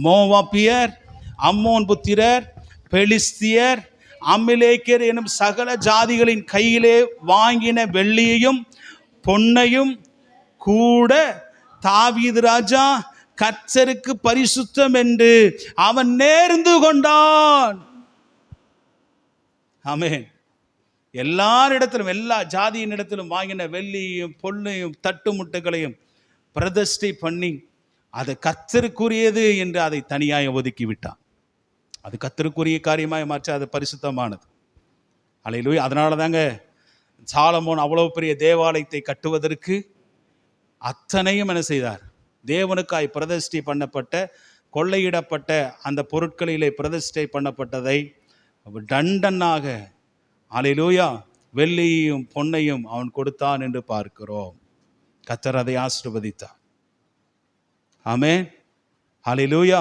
மோவாபியர், அம்மோன் புத்திரர், பெலிஸ்தியர், அமிலேக்கியர் எனும் சகல ஜாதிகளின் கையிலே வாங்கின வெள்ளியையும் பொன்னையும் கூட தாவீது ராஜா கர்த்தருக்கு பரிசுத்தம் என்று அவன் நேர்ந்து கொண்டான். ஆமென். எல்லாரிடத்திலும், எல்லா ஜாதியின் இடத்திலும் வாங்கின வெள்ளியையும் பொன்னையும் தட்டுமுட்டுகளையும் பிரதிஷ்டை பண்ணி அது கர்த்தருக்குரியது என்று அதை தனியாய் ஒதுக்கி விட்டான். அது கர்த்தருக்குரிய காரியமாய் மாற்றி அது பரிசுத்தமானது. அல்லேலூயா. அதனால தாங்க சாலமோன் அவ்வளவு பெரிய தேவாலயத்தை கட்டுவதற்கு அத்தனையும் என்ன செய்தார்? தேவனுக்காய் பிரதிஷ்டை பண்ணப்பட்ட, கொள்ளையிடப்பட்ட அந்த பொருட்களிலே பிரதிஷ்டை பண்ணப்பட்டதை தண்டனாக, அல்லேலூயா, வெள்ளியையும் பொன்னையும் அவன் கொடுத்தான் என்று பார்க்கிறோம். கர்த்தர் அதை ஆசீர்வதித்தார். ஆமென், அல்லேலூயா.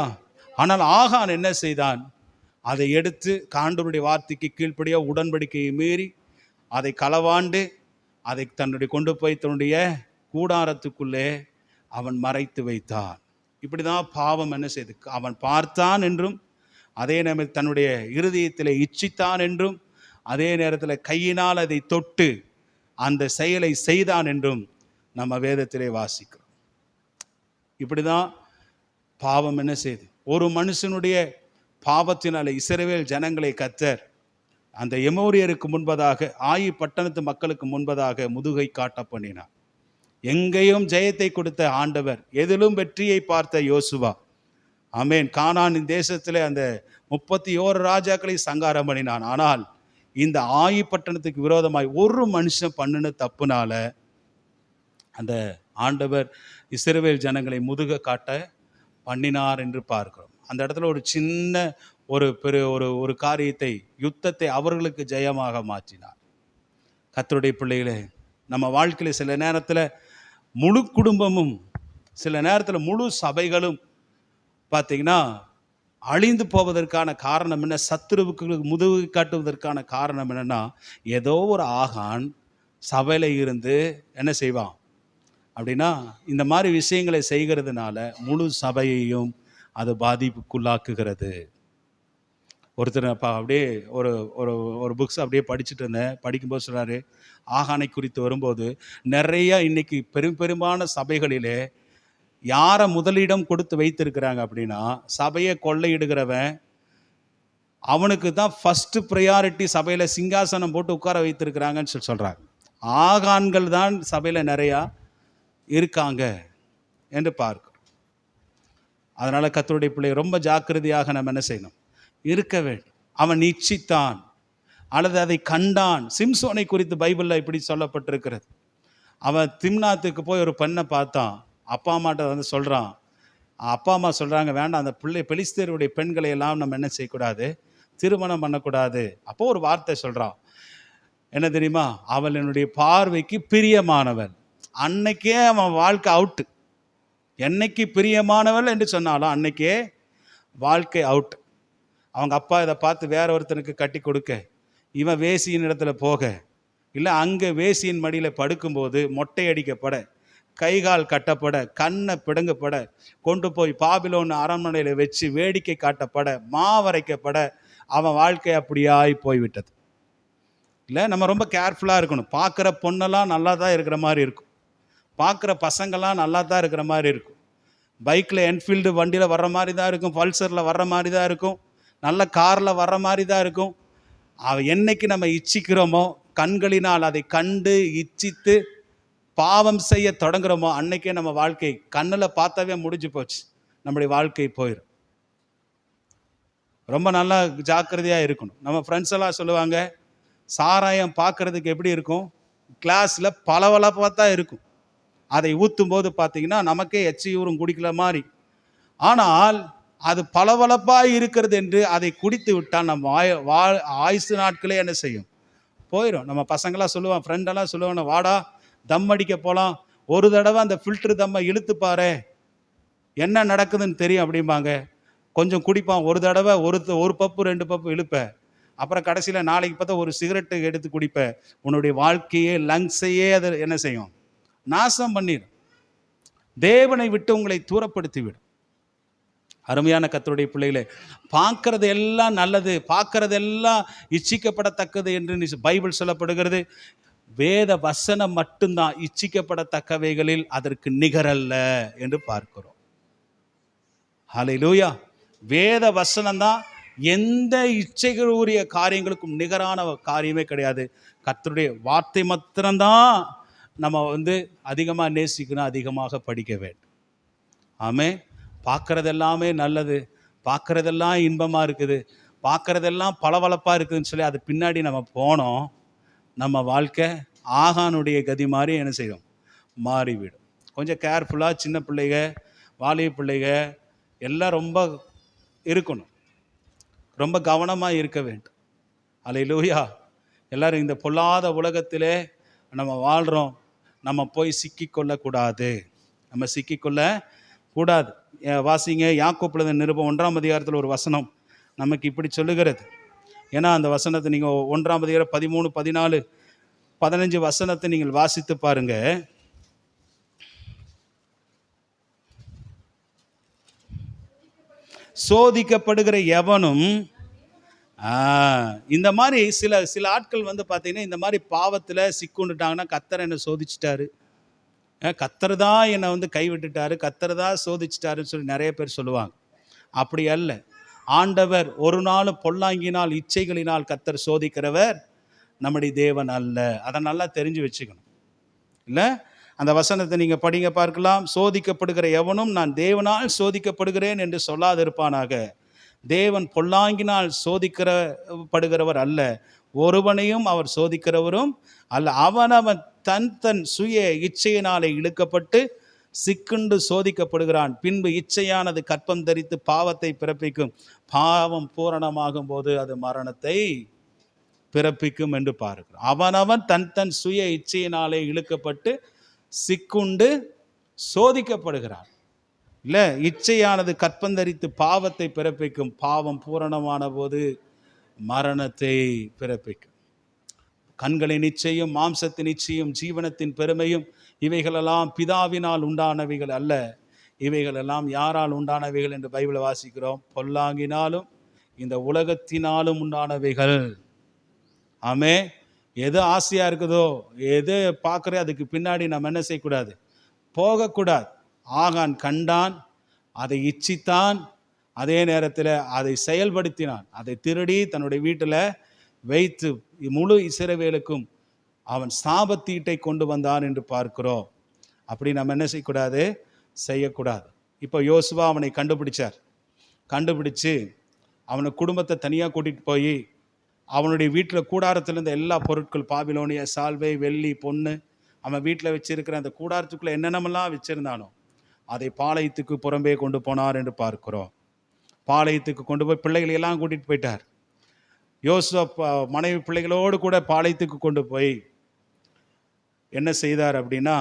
ஆனால் ஆகான் என்ன செய்தான்? அதை எடுத்து ஆண்டவருடைய வார்த்தைக்கு கீழ்ப்படியா உடன்படிக்கையை மீறி அதை களவாண்டு அதை தன்னுடைய கொண்டு போய் தன்னுடைய கூடாரத்துக்குள்ளே அவன் மறைத்து வைத்தான். இப்படி தான் பாவம் என்ன செய்து, அவன் பார்த்தான் என்றும் அதே நேரத்தில் தன்னுடைய இருதயத்தில் இச்சித்தான் என்றும் அதே நேரத்தில் கையினால் அதை தொட்டு அந்த செயலை செய்தான் என்றும் நம்ம வேதத்திலே வாசிக்கிறோம். இப்படி தான் பாவம் என்ன செய்து ஒரு மனுஷனுடைய பாவத்தினால இஸ்ரவேல் ஜனங்களை கர்த்தர் அந்த எமோரியருக்கு முன்பதாக, ஆயி பட்டணத்து மக்களுக்கு முன்பதாக முதுகை காட்ட பண்ணினார். எங்கேயும் ஜெயத்தை கொடுத்த ஆண்டவர், எதிலும் வெற்றியை பார்த்த யோசுவா. ஆமென். கானானின் தேசத்திலே அந்த 31 ராஜாக்களை சங்காரம் பண்ணினான். ஆனால் இந்த ஆயி பட்டணத்துக்கு விரோதமாய் ஒரு மனுஷன் பண்ணின தப்புனால அந்த ஆண்டவர் இஸ்ரவேல் ஜனங்களை முதுக காட்ட பண்ணினார் என்று பார்க்கிறோம். அந்த இடத்துல ஒரு சின்ன ஒரு காரியத்தை, யுத்தத்தை அவர்களுக்கு ஜெயமாக மாற்றினார். கர்த்தருடைய பிள்ளைகளே, நம்ம வாழ்க்கையில் சில நேரத்தில் முழு குடும்பமும், சில நேரத்தில் முழு சபைகளும் பார்த்தீங்கன்னா அழிந்து போவதற்கான காரணம் என்ன? சத்துருவுக்கு முதுகு காட்டுவதற்கான காரணம் என்னன்னா, ஏதோ ஒரு ஆகான் சபையில் இருந்து என்ன செய்வான் அப்படின்னா, இந்த மாதிரி விஷயங்களை செய்கிறதுனால முழு சபையையும் அது பாதிப்புக்குள்ளாக்குகிறது. ஒருத்தர் அப்படியே ஒரு ஒரு ஒரு புக்ஸ் அப்படியே படிச்சுட்டு இருந்தேன். படிக்கும்போது சொல்கிறாரு, ஆகானை குறித்து வரும்போது நிறைய இன்னைக்கு பெரும்பாலான சபைகளிலே யாரை முதலிடம் கொடுத்து வைத்திருக்கிறாங்க அப்படின்னா, சபையை கொள்ளையிடுகிறவன் அவனுக்கு தான் ஃபஸ்ட்டு ப்ரையாரிட்டி சபையில் சிங்காசனம் போட்டு உட்கார வைத்திருக்கிறாங்கன்னு சொல்கிறாங்க. ஆகான்கள் தான் சபையில் நிறையா இருக்காங்க என்று பார்க்கிறோம். அதனால் கர்த்தருடைய பிள்ளை ரொம்ப ஜாக்கிரதையாக நம்ம என்ன செய்யணும்? இருக்க வேண்டும். அவன் இச்சித்தான் அல்லது அதை கண்டான். சிம்சோனை குறித்து பைபிளில் இப்படி சொல்லப்பட்டிருக்கிறது. அவன் திம்னாத்துக்கு போய் ஒரு பெண்ணை பார்த்தான். அப்பா அம்மாட்ட வந்து சொல்கிறான். அப்பா அம்மா சொல்கிறாங்க, வேண்டாம், அந்த பெலிஸ்தருடைய பெண்களை எல்லாம் நம்ம என்ன செய்யக்கூடாது? திருமணம் பண்ணக்கூடாது. அப்போது ஒரு வார்த்தை சொல்கிறான், என்ன தெரியுமா? அவள் என்னுடைய பார்வைக்கு பிரியமானவள். அன்னைக்கே அவன் வாழ்க்கை அவுட்டு. என்னைக்கு பிரியமானவள் என்று சொன்னாலும் அன்னைக்கே வாழ்க்கை அவுட். அவங்க அப்பா இதை பார்த்து வேற ஒருத்தனுக்கு கட்டி கொடுக்க, இவன் வேசியின் இடத்துல போக, இல்லை அங்கே வேசியின் மடியில் படுக்கும்போது மொட்டை அடிக்கப்பட, கைகால் கட்டப்பட, கண்ணை பிடுங்கப்பட, கொண்டு போய் பாபிலோன் அரண்மனையில் வச்சு வேடிக்கை காட்டப்பட, மாவரைக்கப்பட, அவன் வாழ்க்கை அப்படியாய் போய்விட்டது. இல்லை, நம்ம ரொம்ப கேர்ஃபுல்லாக இருக்கணும். பார்க்குற பொண்ணெல்லாம் நல்லா தான் இருக்கிற மாதிரி இருக்கும், பார்க்குற பசங்கள்லாம் நல்லா தான் இருக்கிற மாதிரி இருக்கும், பைக்கில் என்ஃபீல்டு வண்டியில் வர்ற மாதிரி தான் இருக்கும், பல்சரில் வர்ற மாதிரி தான் இருக்கும், நல்ல காரில் வர்ற மாதிரி தான் இருக்கும். என்னைக்கு நம்ம இச்சிக்கிறோமோ, கண்களினால் அதை கண்டு இச்சித்து பாவம் செய்ய தொடங்குறோமோ, அன்னைக்கே நம்ம வாழ்க்கை கண்ணில் பார்த்தாவே முடிஞ்சு போச்சு, நம்முடைய வாழ்க்கை போயிடும். ரொம்ப நல்லா ஜாக்கிரதையாக இருக்கணும். நம்ம ஃப்ரெண்ட்ஸ் எல்லாம் சொல்லுவாங்க, சாராயம் பார்க்குறதுக்கு எப்படி இருக்கும், கிளாஸில் பளபளப்பாக தான் இருக்கும், அதை ஊற்றும் போது பார்த்தீங்கன்னா நமக்கே எச்சியூரும் குடிக்கிற மாதிரி. ஆனால் அது பளபளப்பாக இருக்கிறது என்று அதை குடித்து விட்டால் நம்ம ஆயுசு நாட்களே என்ன செய்யும், போயிடும். நம்ம பசங்களாம் சொல்லுவான், ஃப்ரெண்டெல்லாம் சொல்லுவாங்க, வாடா தம் அடிக்க போகலாம், ஒரு தடவை அந்த ஃபில்ட்ரு தம்மை இழுத்து பாரு என்ன நடக்குதுன்னு தெரியும் அப்படிம்பாங்க. கொஞ்சம் குடிப்பான், ஒரு தடவை ஒரு பப்பு 2 பப்பு இழுப்பேன், அப்புறம் கடைசியில் நாளைக்கு பார்த்தா ஒரு சிகரெட்டு எடுத்து குடிப்பேன். உன்னுடைய வாழ்க்கையே லங்ஸையே அது என்ன செய்யும், நாசம் பண்ணிடும், தேவனை விட்டு உங்களை தூரப்படுத்திவிடும். அருமையான கர்த்தருடைய பிள்ளைகளே, பார்க்கறது எல்லாம் நல்லது, பார்க்கறதெல்லாம் இச்சிக்கப்படத்தக்கது என்று பைபிள் சொல்லப்படுகிறது. வேத வசனம் மட்டும்தான் இச்சிக்கப்படத்தக்கவைகளில் அதற்கு நிகரல்ல என்று பார்க்கிறோம். ஹல்லேலூயா. வேத வசனம் தான் எந்த இச்சைகளுடைய காரியங்களுக்கும் நிகரான காரியமே கிடையாது. கர்த்தருடைய வார்த்தை மாத்திரம்தான் நம்ம அதிகமாக நேசிக்கணும், அதிகமாக படிக்க வேண்டும். ஆமே. பார்க்குறதெல்லாமே நல்லது, பார்க்குறதெல்லாம் இன்பமாக இருக்குது, பார்க்குறதெல்லாம் பளபளப்பாக இருக்குதுன்னு சொல்லி அது பின்னாடி நம்ம போனோம், நம்ம வாழ்க்கை ஆகானுடைய கதி மாதிரி என்ன செய்யும், மாறிவிடும். கொஞ்சம் கேர்ஃபுல்லாக சின்ன பிள்ளைங்க, வாலிப பிள்ளைங்க எல்லாம் ரொம்ப இருக்கணும், ரொம்ப கவனமாக இருக்க வேண்டும். அல்லேலூயா. எல்லோரும் இந்த பொல்லாத உலகத்திலே நம்ம வாழ்கிறோம், நம்ம போய் சிக்கிக்கொள்ளக்கூடாது, நம்ம சிக்கிக்கொள்ளக்கூடாது. வாசிங்க, யாக்கோப்பு நிருபம் 1ஆம் அதிகாரத்தில் ஒரு வசனம் நமக்கு இப்படி சொல்லுகிறது. ஏன்னா அந்த வசனத்தை நீங்கள் 1ஆம் அதிகாரம் 13, 14, 15 வசனத்தை நீங்கள் வாசித்து பாருங்க. சோதிக்கப்படுகிற எவனும் இந்த மாதிரி சில ஆட்கள் பார்த்தீங்கன்னா இந்த மாதிரி பாவத்தில் சிக்குண்டுட்டாங்கன்னா, கர்த்தர் என்னை சோதிச்சிட்டாரு, கர்த்தர் தான் என்னை கைவிட்டுட்டாரு, கர்த்தர் தான் சோதிச்சிட்டாருன்னு சொல்லி நிறைய பேர் சொல்லுவாங்க. அப்படி அல்ல. ஆண்டவர் ஒரு நாளும் பொல்லாங்கினால் இச்சைகளினால் கர்த்தர் சோதிக்கிறவர் நம்முடைய தேவன் அல்ல. அதை நல்லா தெரிஞ்சு வச்சுக்கணும். இல்லை, அந்த வசனத்தை நீங்கள் படிங்க பார்க்கலாம். சோதிக்கப்படுகிற எவனும் நான் தேவனால் சோதிக்கப்படுகிறேன் என்று சொல்லாதிருப்பானாக. தேவன் பொல்லாங்கினால் சோதிக்கப்படுகிறவர் அல்ல, ஒருவனையும் அவர் சோதிக்கிறவரும் அல்ல. அவனவன் தன் சுய இச்சையினாலே இழுக்கப்பட்டு சிக்குண்டு சோதிக்கப்படுகிறான். பின்பு இச்சையானது கற்பம் தரித்து பாவத்தை பிறப்பிக்கும், பாவம் பூரணமாகும் போது அது மரணத்தை பிறப்பிக்கும் என்று பார்க்கிறோம். அவனவன் தன் சுய இச்சையினாலே இழுக்கப்பட்டு சிக்குண்டு சோதிக்கப்படுகிறான். இல்லை, இச்சையானது கற்பந்தரித்து பாவத்தை பிறப்பிக்கும், பாவம் பூரணமான போது மரணத்தை பிறப்பிக்கும். கண்களின் நிச்சயம், மாம்சத்தின் நிச்சயம், ஜீவனத்தின் பெருமையும் இவைகளெல்லாம் பிதாவினால் உண்டானவைகள் அல்ல, இவைகளெல்லாம் யாரால் உண்டானவைகள் என்று பைபிளை வாசிக்கிறோம், பொல்லாங்கினாலும் இந்த உலகத்தினாலும் உண்டானவைகள். ஆமே. எது ஆசையாக இருக்குதோ, எது பார்க்குறே, அதுக்கு பின்னாடி நம்ம என்ன செய்யக்கூடாது, போகக்கூடாது. ஆகான் கண்டான், அதை இச்சித்தான், அதே நேரத்தில் அதை செயல்படுத்தினான், அதை திருடி தன்னுடைய வீட்டில் வைத்து முழு இஸ்ரவேலுக்கும் அவன் சாபத்தீட்டை கொண்டு வந்தான் என்று பார்க்கிறோம். அப்படி நம்ம என்ன செய்யக்கூடாது, செய்யக்கூடாது. இப்போ யோசுவா அவனை கண்டுபிடிச்சு அவனை குடும்பத்தை தனியாக கூட்டிகிட்டு போய் அவனுடைய வீட்டில் கூடாரத்திலிருந்த எல்லா பொருட்கள், பாபிலோனிய சால்வை, வெள்ளி, பொண்ணு, அவன் வீட்டில் வச்சிருக்கிற அந்த கூடாரத்துக்குள்ளே என்னென்னமெல்லாம் வச்சுருந்தானோ அதை பாளையத்துக்கு புறம்பே கொண்டு போனார் என்று பார்க்கிறோம். பாளையத்துக்கு கொண்டு போய் பிள்ளைகளையெல்லாம் கூட்டிகிட்டு போயிட்டார். யோசுவா மனைவி பிள்ளைகளோடு கூட பாளையத்துக்கு கொண்டு போய் என்ன செய்தார் அப்படின்னா,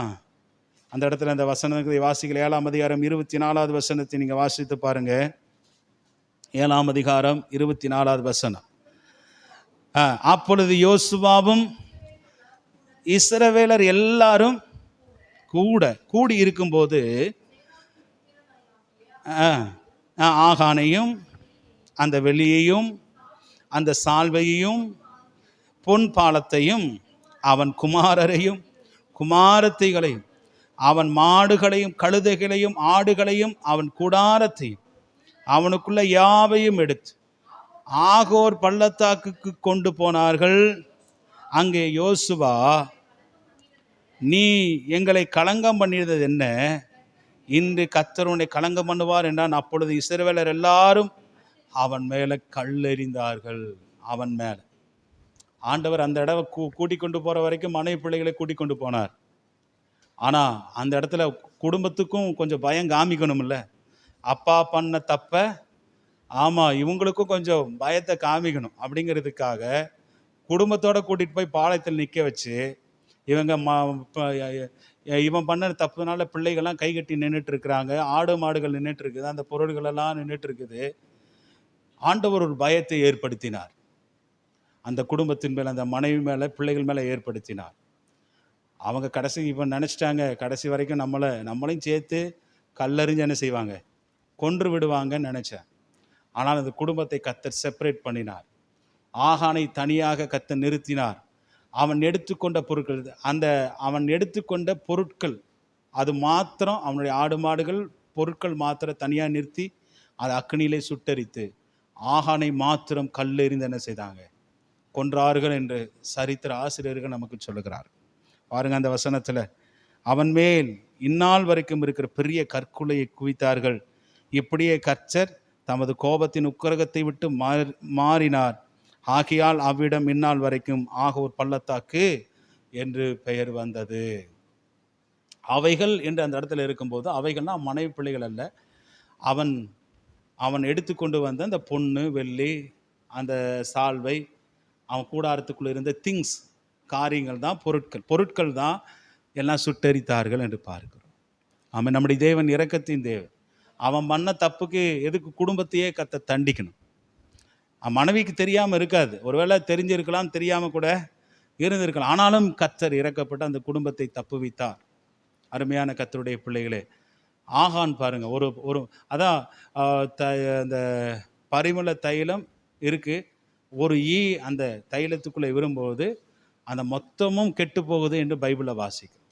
அந்த இடத்துல அந்த வசனத்தை வாசிக்கல. 7ஆம் அதிகாரம் 24வது வசனத்தை நீங்கள் வாசித்து பாருங்க. 7ஆம் அதிகாரம் 24வது வசனம். அப்பொழுது யோசுவாவும் இஸ்ரவேலர் எல்லாரும் கூடி இருக்கும்போது ஆகானையும் அந்த வெள்ளியையும் அந்த சால்வையையும் பொன் பாலத்தையும் அவன் குமாரரையும் குமாரத்திகளையும் அவன் மாடுகளையும் கழுதைகளையும் ஆடுகளையும் அவன் கூடாரத்தையும் அவனுக்குள்ள யாவையும் எடுத்து ஆகோர் பள்ளத்தாக்குக்கு கொண்டு போனார்கள். அங்கே யோசுவா, நீ எங்களை களங்கம் பண்ணியது என்ன? இன்று கர்த்தர் உன்னை களங்கம் பண்ணுவார் என்றான். அப்பொழுது இஸ்ரவேலர் எல்லாரும் அவன் மேலே கல்லெறிந்தார்கள். அவன் மேலே ஆண்டவர் அந்த இடம் கூட்டிக் கொண்டு போகிற வரைக்கும் மனைவி பிள்ளைகளை கூட்டிக் கொண்டு போனார். ஆனால் அந்த இடத்துல குடும்பத்துக்கும் கொஞ்சம் பயம் காமிக்கணும்ல. அப்பா பண்ண தப்ப ஆமாம் இவங்களுக்கும் கொஞ்சம் பயத்தை காமிக்கணும் அப்படிங்கிறதுக்காக குடும்பத்தோடு கூட்டிகிட்டு போய் பாளையத்தில் நிற்க வச்சு இவங்க இவன் பண்ண தப்புனால பிள்ளைகள்லாம் கை கட்டி நின்றுட்டு இருக்கிறாங்க. ஆடு மாடுகள் நின்றுட்டு இருக்குது, அந்த பொருள்களெல்லாம் நின்றுட்டு இருக்குது. ஆண்டவர் ஒரு பயத்தை ஏற்படுத்தினார். அந்த குடும்பத்தின் மேலே, அந்த மனைவி மேலே, பிள்ளைகள் மேலே ஏற்படுத்தினார். அவங்க கடைசி இப்போ நினச்சிட்டாங்க, கடைசி வரைக்கும் நம்மளையும் சேர்த்து கல்லறிஞ்சு என்ன செய்வாங்க, கொன்று விடுவாங்கன்னு நினச்சேன். ஆனால் அந்த குடும்பத்தை கர்த்தர் செப்பரேட் பண்ணினார். ஆகானை தனியாக கர்த்தர் நிறுத்தினார். அவன் எடுத்துக்கொண்ட பொருட்கள், அவன் எடுத்துக்கொண்ட பொருட்கள் அது மாத்திரம், அவனுடைய ஆடு மாடுகள் பொருட்கள் மாத்திரம் தனியாக நிறுத்தி அதை அக்னியிலே சுட்டரித்து ஆகானை மாத்திரம் கல்லெறிந்து என்ன செய்தாங்க, கொன்றார்கள் என்று சரித்திர ஆசிரியர்கள் நமக்கு சொல்லுகிறார். பாருங்க அந்த வசனத்தில், அவன் மேல் இந்நாள் வரைக்கும் இருக்கிற பெரிய கற்குலையை குவித்தார்கள். இப்படியே கர்த்தர் தமது கோபத்தின் உக்கிரகத்தை விட்டு மாறினார். ஆகையால் அவ்விடம் இந்நாள் வரைக்கும் ஆகோர் பள்ளத்தாக்கு என்று பெயர் வந்தது. அவைகள் என்று அந்த இடத்துல இருக்கும்போது, அவைகள்னா மனைவி பிள்ளைகள் அல்ல, அவன் எடுத்துக்கொண்டு வந்த அந்த பொண்ணு வெள்ளி, அந்த சால்வை, அவன் கூடாரத்துக்குள்ளே இருந்த திங்ஸ், காரியங்கள் தான், பொருட்கள் தான் எல்லாம் சுட்டரித்தார்கள் என்று பார்க்கிறோம். அவன் நம்முடைய தேவன் இரக்கத்தின் தேவன். அவன் பண்ண தப்புக்கு எதுக்கு குடும்பத்தையே கர்த்தர் தண்டிக்கணும்? மனைவிக்கு தெரியாமல் இருக்காது, ஒருவேளை தெரிஞ்சிருக்கலாம், தெரியாமல் கூட இருந்திருக்கலாம். ஆனாலும் கர்த்தர் இறக்கப்பட்டு அந்த குடும்பத்தை தப்புவித்தார். அருமையான கர்த்தருடைய பிள்ளைகளே, ஆகான் பாருங்க, ஒரு அதான் அந்த பரிமள தைலம் இருக்கு, ஒரு அந்த தைலத்துக்குள்ளே விரும்பும்போது அந்த மொத்தமும் கெட்டு போகுது என்று பைபிளில் வாசிக்கும்.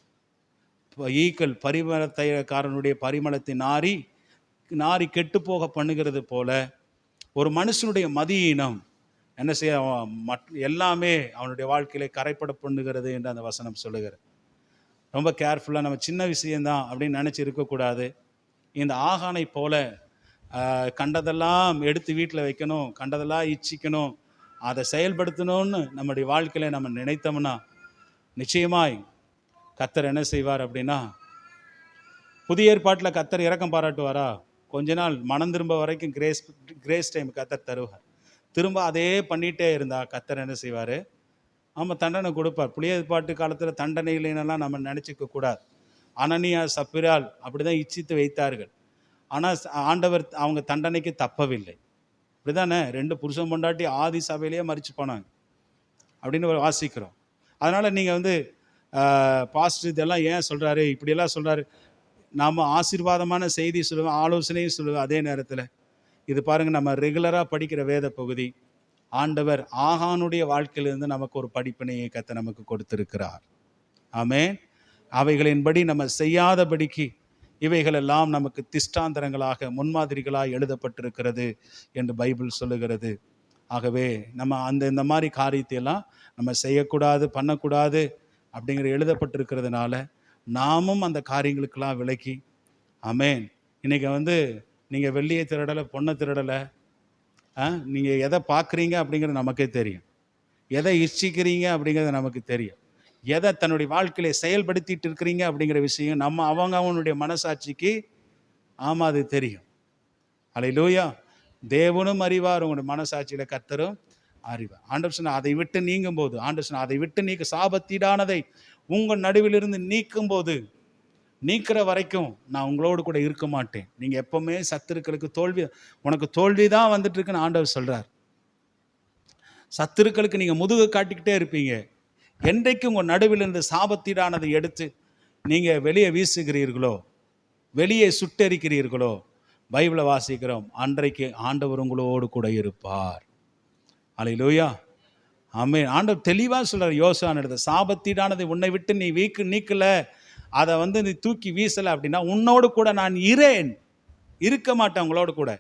ஈக்கள் பரிமள தைலக்காரனுடைய பரிமளத்தை நாரி கெட்டு போக பண்ணுகிறது போல ஒரு மனுஷனுடைய மதியினம் என்ன செய்ய, எல்லாமே அவனுடைய வாழ்க்கையிலே கரைப்பட பண்ணுகிறது என்று அந்த வசனம் சொல்லுகிறது. ரொம்ப கேர்ஃபுல்லாக நம்ம சின்ன விஷயந்தான் அப்படின்னு நினச்சி இருக்கக்கூடாது. இந்த ஆகானை போல கண்டதெல்லாம் எடுத்து வீட்டில் வைக்கணும், கண்டதெல்லாம் இச்சிக்கணும், அதை செயல்படுத்தணும்னு நம்முடைய வாழ்க்கையில் நம்ம நினைத்தோம்னா நிச்சயமாய் கர்த்தர் என்ன செய்வார் அப்படின்னா, புதிய ஏற்பாட்டில் கர்த்தர் இரக்கம் பாராட்டுவாரா? கொஞ்ச நாள் மனம் திரும்ப வரைக்கும் கிரேஸ் டைம் கர்த்தர் தருவார். திரும்ப அதே பண்ணிகிட்டே இருந்தால் கர்த்தர் என்ன செய்வார்? ஆமாம், தண்டனை கொடுப்பார். புதிய ஏற்பாட்டு காலத்தில் தண்டனை இல்லைன்னெல்லாம் நம்ம நினச்சிக்க கூடாது. அனனியா சப்பிரால் அப்படி தான் இச்சித்து வைத்தார்கள். ஆனால் ஆண்டவர் அவங்க தண்டனைக்கு தப்பவில்லை. இப்படி தானே 2 புருஷன் பொண்டாட்டி ஆதி சபையிலேயே மறித்து போனாங்க அப்படின்னு வாசிக்கிறோம். அதனால் நீங்கள் பாஸ்டர் இதெல்லாம் ஏன் சொல்கிறாரு, இப்படியெல்லாம் சொல்கிறாரு, நாம் ஆசீர்வாதமான செய்தி சொல்லுவோம், ஆலோசனையும் சொல்லுவோம். அதே நேரத்தில் இது பாருங்கள், நம்ம ரெகுலராக படிக்கிற வேத பகுதி, ஆண்டவர் ஆகானுடைய வாழ்க்கையிலிருந்து நமக்கு ஒரு படிப்பினையை கர்த்தர் நமக்கு கொடுத்திருக்கிறார். ஆமென். அவைகளின்படி நம்ம செய்யாதபடிக்கு இவைகளெல்லாம் நமக்கு திஷ்டாந்தரங்களாக, முன்மாதிரிகளாக எழுதப்பட்டிருக்கிறது என்று பைபிள் சொல்லுகிறது. ஆகவே நம்ம இந்த மாதிரி காரியத்தையெல்லாம் நம்ம செய்யக்கூடாது, பண்ணக்கூடாது அப்படிங்கிற எழுதப்பட்டிருக்கிறதுனால நாமும் அந்த காரியங்களுக்கெல்லாம் விலக்கி, ஆமென். இன்றைக்கி நீங்கள் வெள்ளியை திருடலை, பொண்ணை திருடலை, நீங்கள் எதை பார்க்குறீங்க அப்படிங்கிறது நமக்கே தெரியும், எதை இச்சிக்கிறீங்க அப்படிங்கிறது நமக்கு தெரியும், எதை தன்னுடைய வாழ்க்கையில செயல்படுத்திட்டு இருக்கிறீங்க அப்படிங்கிற விஷயம் அவனுடைய மனசாட்சிக்கு ஆமாம் அது தெரியும். அல்லேலூயா. தேவனும் அறிவார், உங்களுடைய மனசாட்சியில் கர்த்தரும் அறிவார். ஆண்டவர் சொன்ன அதை விட்டு நீங்கும் போது, ஆண்டவர் சொன்ன அதை விட்டு நீக்க, சாபத்தீடானதை உங்கள் நடுவிலிருந்து நீக்கும் போது, நீக்கிற வரைக்கும் நான் உங்களோடு கூட இருக்க மாட்டேன். நீங்கள் எப்பவுமே சத்துருக்களுக்கு தோல்வி, உனக்கு தோல்வி தான் வந்துட்டு இருக்குன்னு ஆண்டவர் சொல்கிறார். சத்துருக்களுக்கு நீங்கள் முதுகு காட்டிக்கிட்டே இருப்பீங்க. என்றைக்கு உங்கள் நடுவிலிருந்து சாபத்தீடானதை எடுத்து நீங்கள் வெளியே வீசுகிறீர்களோ, வெளியே சுட்டெரிக்கிறீர்களோ, பைபிளை வாசிக்கிறோம், அன்றைக்கு ஆண்டவர் உங்களோடு கூட இருப்பார். அல்லேலூயா. ஆமென். ஆண்டவர் தெளிவாக சொல்கிறார் யோசுவாவின் இடத்துல, சாபத்தீடானதை உன்னை விட்டு நீ நீக்கல, அதை நீ தூக்கி வீசலை அப்படின்னா உன்னோடு கூட நான் இருக்க மாட்டேன் உங்களோடு கூட.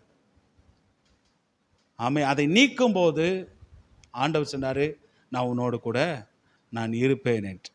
ஆமென். அதை நீக்கும் போது ஆண்டவர் சொன்னார், நான் உன்னோடு கூட நான் இருப்பேன் என்று.